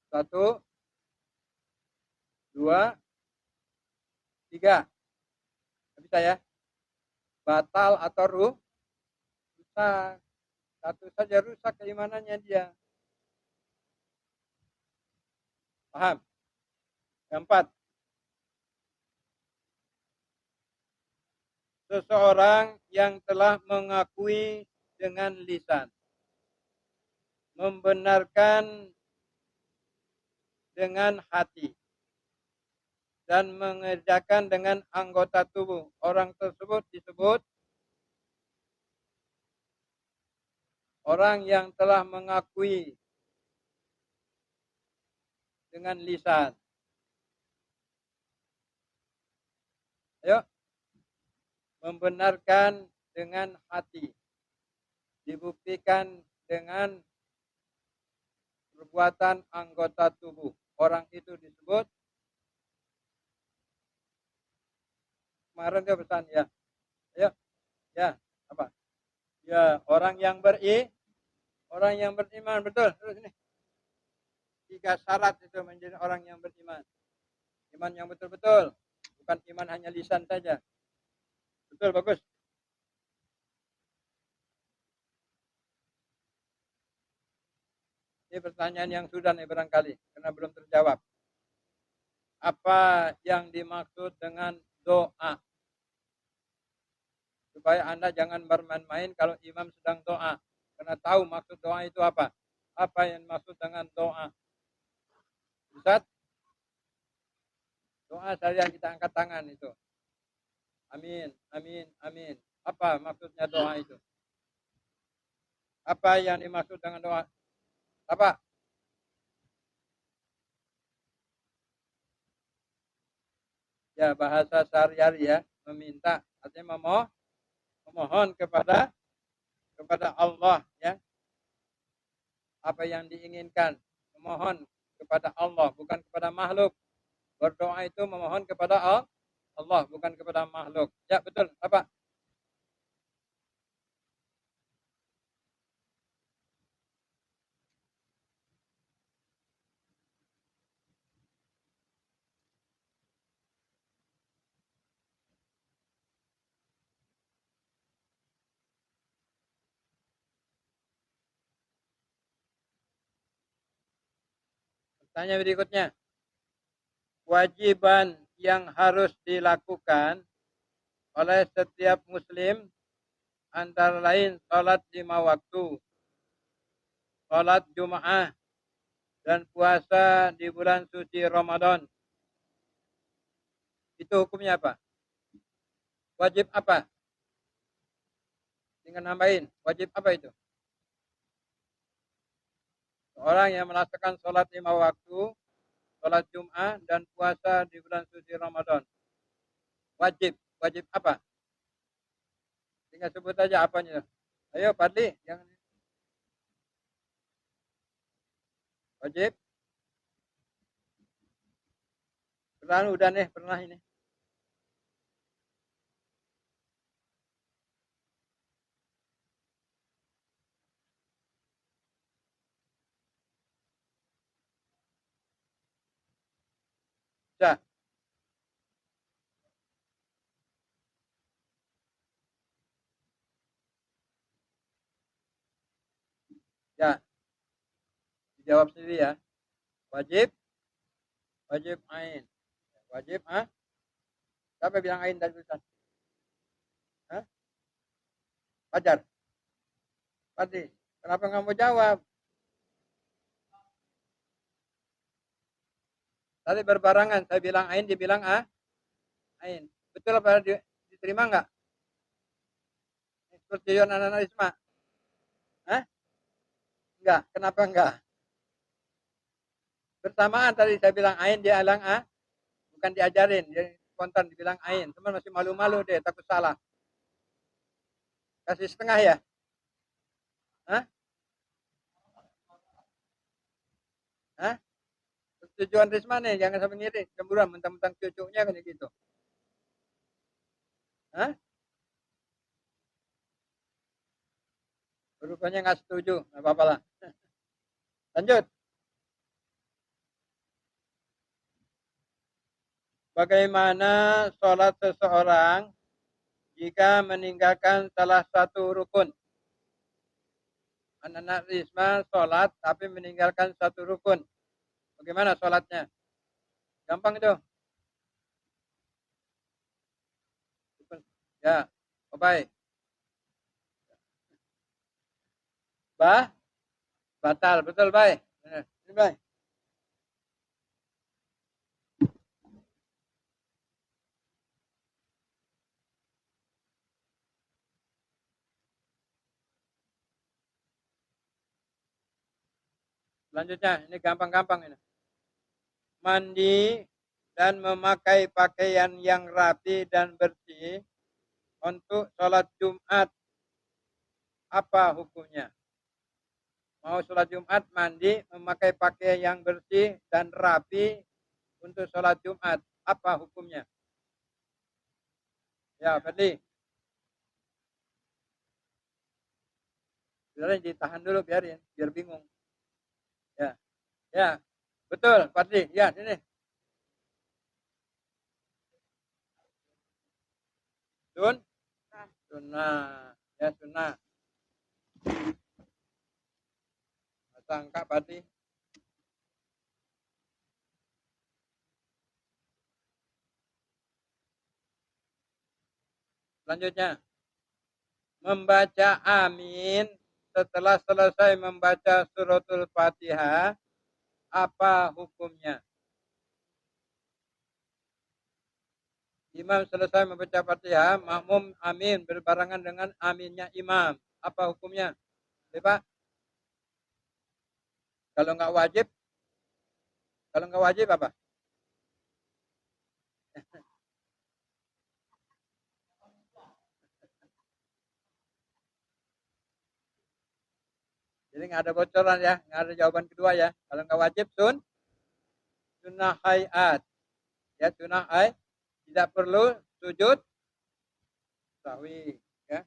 Satu, dua, tiga. Bisa ya? Batal atau rusak. Satu saja rusak keimanannya dia. Paham? Yang 4. Seseorang yang telah mengakui dengan lisan, membenarkan dengan hati, dan mengerjakan dengan anggota tubuh. Orang tersebut disebut orang yang telah mengakui dengan lisan. Ayo. Membenarkan dengan hati. Dibuktikan dengan perbuatan anggota tubuh. Orang itu disebut, kemarin dia pesan ya. Ayo. Ya, apa? Ya, orang yang beriman, betul. Terus ini. 3 syarat itu menjadi orang yang beriman. Iman yang betul-betul, bukan iman hanya lisan saja. Betul, bagus. Ini pertanyaan yang sudah nih barangkali, karena belum terjawab. Apa yang dimaksud dengan doa? Supaya Anda jangan bermain-main kalau imam sedang doa. Karena tahu maksud doa itu apa. Apa yang dimaksud dengan doa? Ustaz? Doa saya kita angkat tangan itu. Amin, amin, amin. Apa maksudnya doa itu? Apa yang dimaksud dengan doa? Apa? Ya, bahasa sehari-hari ya. Meminta, artinya memohon kepada Allah ya. Apa yang diinginkan. Memohon kepada Allah, bukan kepada makhluk. Berdoa itu memohon kepada Allah, bukan kepada makhluk. Ya, betul. Apa? Tanya berikutnya. Kewajiban yang harus dilakukan oleh setiap muslim antara lain sholat 5 waktu, sholat Jum'ah, dan puasa di bulan suci Ramadan. Itu hukumnya apa? Wajib apa? Tinggal nambahin. Wajib apa itu? Orang yang melaksanakan sholat 5 waktu, sholat Jum'ah, dan puasa di bulan suci Ramadan. Wajib. Wajib apa? Tinggal sebut aja apanya. Ayo Padli. Yang wajib. Quran udah nih pernah ini. Sudah. Ya, dijawab sendiri ya. Wajib, wajib ain. Wajib, siapa bilang ain tadi Ustaz? Hah? Fajar. Pasti. Kenapa nggak mau jawab? Tadi berbarangan. Saya bilang ain, dia bilang ain. Betul apa diterima nggak? Persetujuan anak-anak Isma? Hah? Enggak. Kenapa enggak? Bersamaan tadi saya bilang ain, dia bilang bukan diajarin. Dia spontan dibilang ain. Teman masih malu-malu deh, takut salah. Kasih setengah ya? Hah? Hah? Tujuan Risma nih, jangan sampai ngiri, cemburuan, mentang-mentang cucunya kayak gitu. Hah? Rupanya nggak setuju, nggak apa-apa lah. Lanjut. Bagaimana sholat seseorang jika meninggalkan salah satu rukun? Anak-anak Risma sholat tapi meninggalkan satu rukun. Bagaimana sholatnya? Gampang itu. Ya, baik. Batal, betul baik. Ini baik. Selanjutnya, ini gampang-gampang ini. Mandi dan memakai pakaian yang rapi dan bersih untuk sholat Jumat. Apa hukumnya? Mau sholat Jumat, mandi, memakai pakaian yang bersih dan rapi untuk sholat Jumat. Apa hukumnya? Ya, Fadli. Biarin ditahan dulu, biarin. Biar bingung. Ya, ya. Betul, Fadli. Ya, sini. Sunnah. Ya, sunnah. Sangka, Fadli. Selanjutnya. Membaca amin setelah selesai membaca suratul Fatihah, apa hukumnya? Imam selesai membaca Fatihah, makmum amin berbarengan dengan aminnya imam. Apa hukumnya? Pak, kalau nggak wajib, apa? Jadi nggak ada bocoran ya, nggak ada jawaban kedua ya. Kalau nggak wajib sunnah hayat, ya sunnah hayat, tidak perlu sujud sahwi. Ya,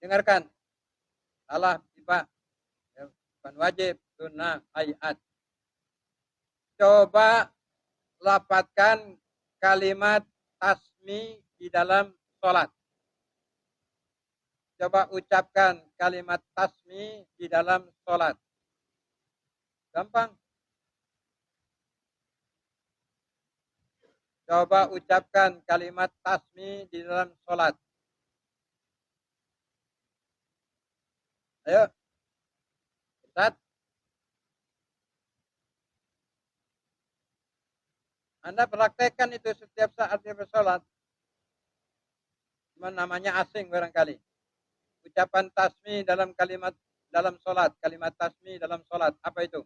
dengarkan, salah Pak, ya, bukan wajib sunnah hayat. Coba lapatkan kalimat tasmi di dalam sholat. Coba ucapkan kalimat tasmi di dalam sholat. Gampang. Coba ucapkan kalimat tasmi di dalam sholat. Ayo. Ustaz. Anda praktekkan itu setiap saat dia bersolat. Cuma namanya asing barangkali. Ucapan tasmi dalam kalimat dalam sholat. Kalimat tasmi dalam sholat. Apa itu?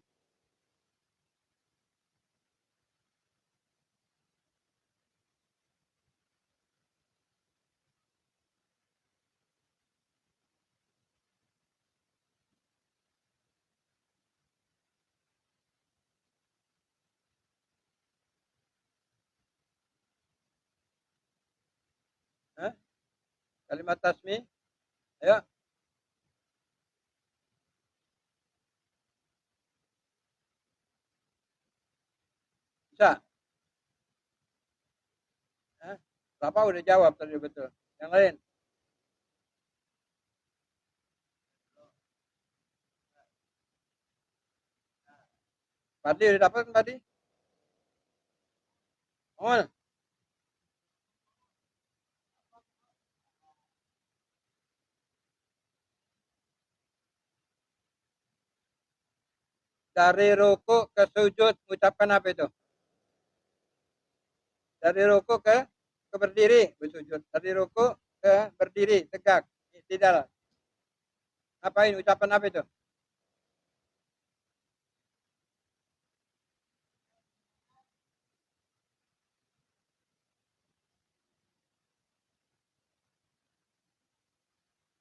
Hah? Kalimat tasmi. Ayo. Bisa. Hah? Bapak udah jawab tadi betul. Yang lain. Tadi udah dapat tadi? Oh, dari ruku ke sujud mengucapkan apa itu? Dari ruku ke berdiri bersujud. Dari ruku ke berdiri tegak. Tidak. Apain ucapan apa itu?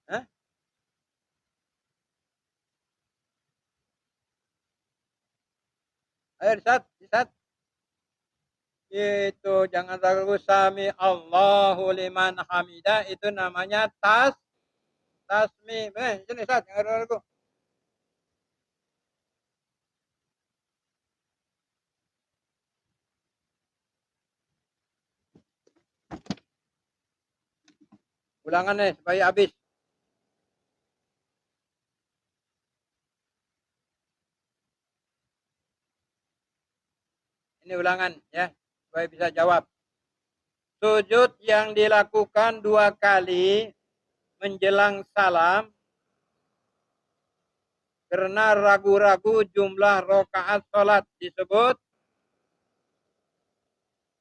Hah? Ayo disat. Itu jangan ragu sami Allahu liman hamidah itu namanya tasmi. Sini Sat, jangan ragu. Ulangan nih supaya habis. Ini ulangan ya, supaya bisa jawab. Sujud yang dilakukan 2 kali menjelang salam karena ragu-ragu jumlah rokaat sholat disebut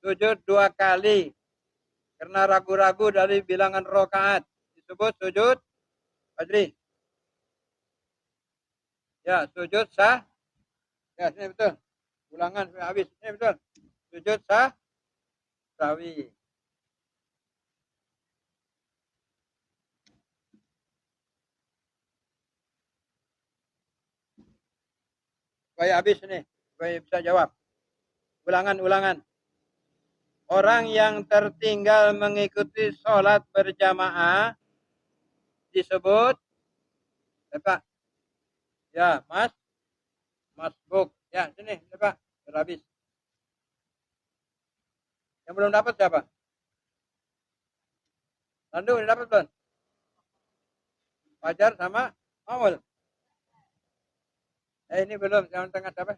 sujud 2 kali karena ragu-ragu dari bilangan rokaat disebut sujud Adri. Ya, sujud sah. Ya, ini betul. Ulangan sampai habis. Ini betul. Sujud sah sawi. Supaya habis ini. Supaya bisa jawab. Ulangan. Orang yang tertinggal mengikuti sholat berjamaah disebut apa? Ya, masbuk. Ya, sini, Pak. Habis. Yang belum dapat siapa? Landu udah dapat belum? Fajar sama Maul. Ini belum. Yang tengah siapa?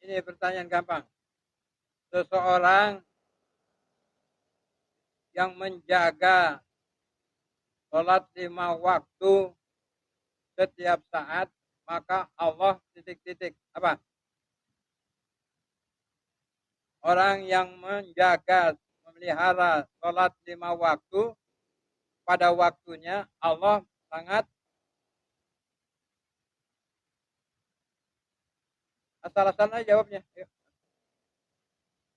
Ini pertanyaan gampang. Seseorang yang menjaga sholat 5 waktu setiap saat, maka Allah titik-titik. Apa? Orang yang menjaga, memelihara sholat 5 waktu pada waktunya, Allah sangat asal-asalan aja jawabnya.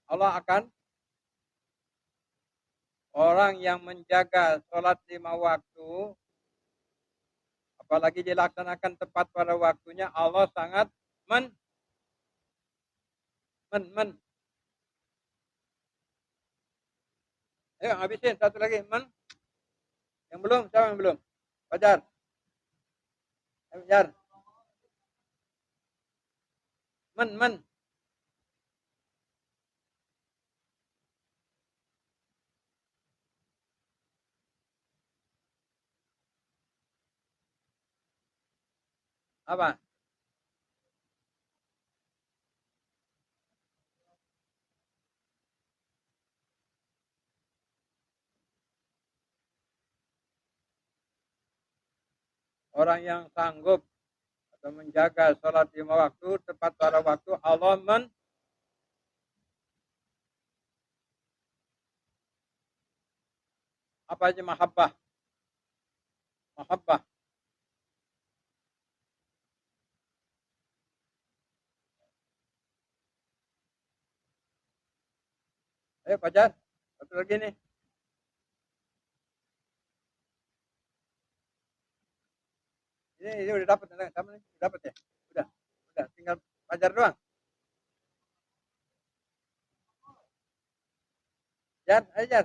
Allah akan orang yang menjaga sholat 5 waktu, apalagi dilaksanakan tepat pada waktunya, Allah sangat men. Ayo habisin satu lagi Yang belum, siapa yang belum? Fajar. Fajar. Men. Apa? orang yang sanggup atau menjaga sholat 5 waktu tepat pada waktu, Allah apa aja mahabbah. Ayo Fajar, satu lagi nih. Ini udah dapat sama nih, dapat ya? Udah, tinggal Fajar doang. Jar, ayo Jar.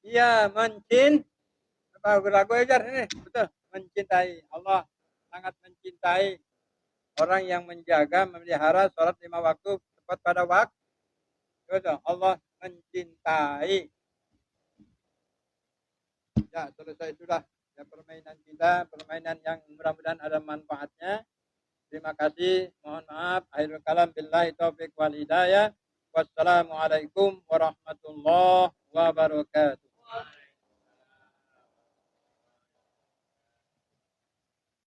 Iya, apa lagu Jar ini? Betul, mencintai Allah, sangat mencintai orang yang menjaga, memelihara sholat 5 waktu tepat pada waktu. Betul, Allah mencintai. Ya, selesai sudah ya permainan kita, permainan yang mudah-mudahan ada manfaatnya. Terima kasih, mohon maaf. Akhirul kalam billahi taufiq wal hidayah. Wassalamualaikum warahmatullahi wabarakatuh.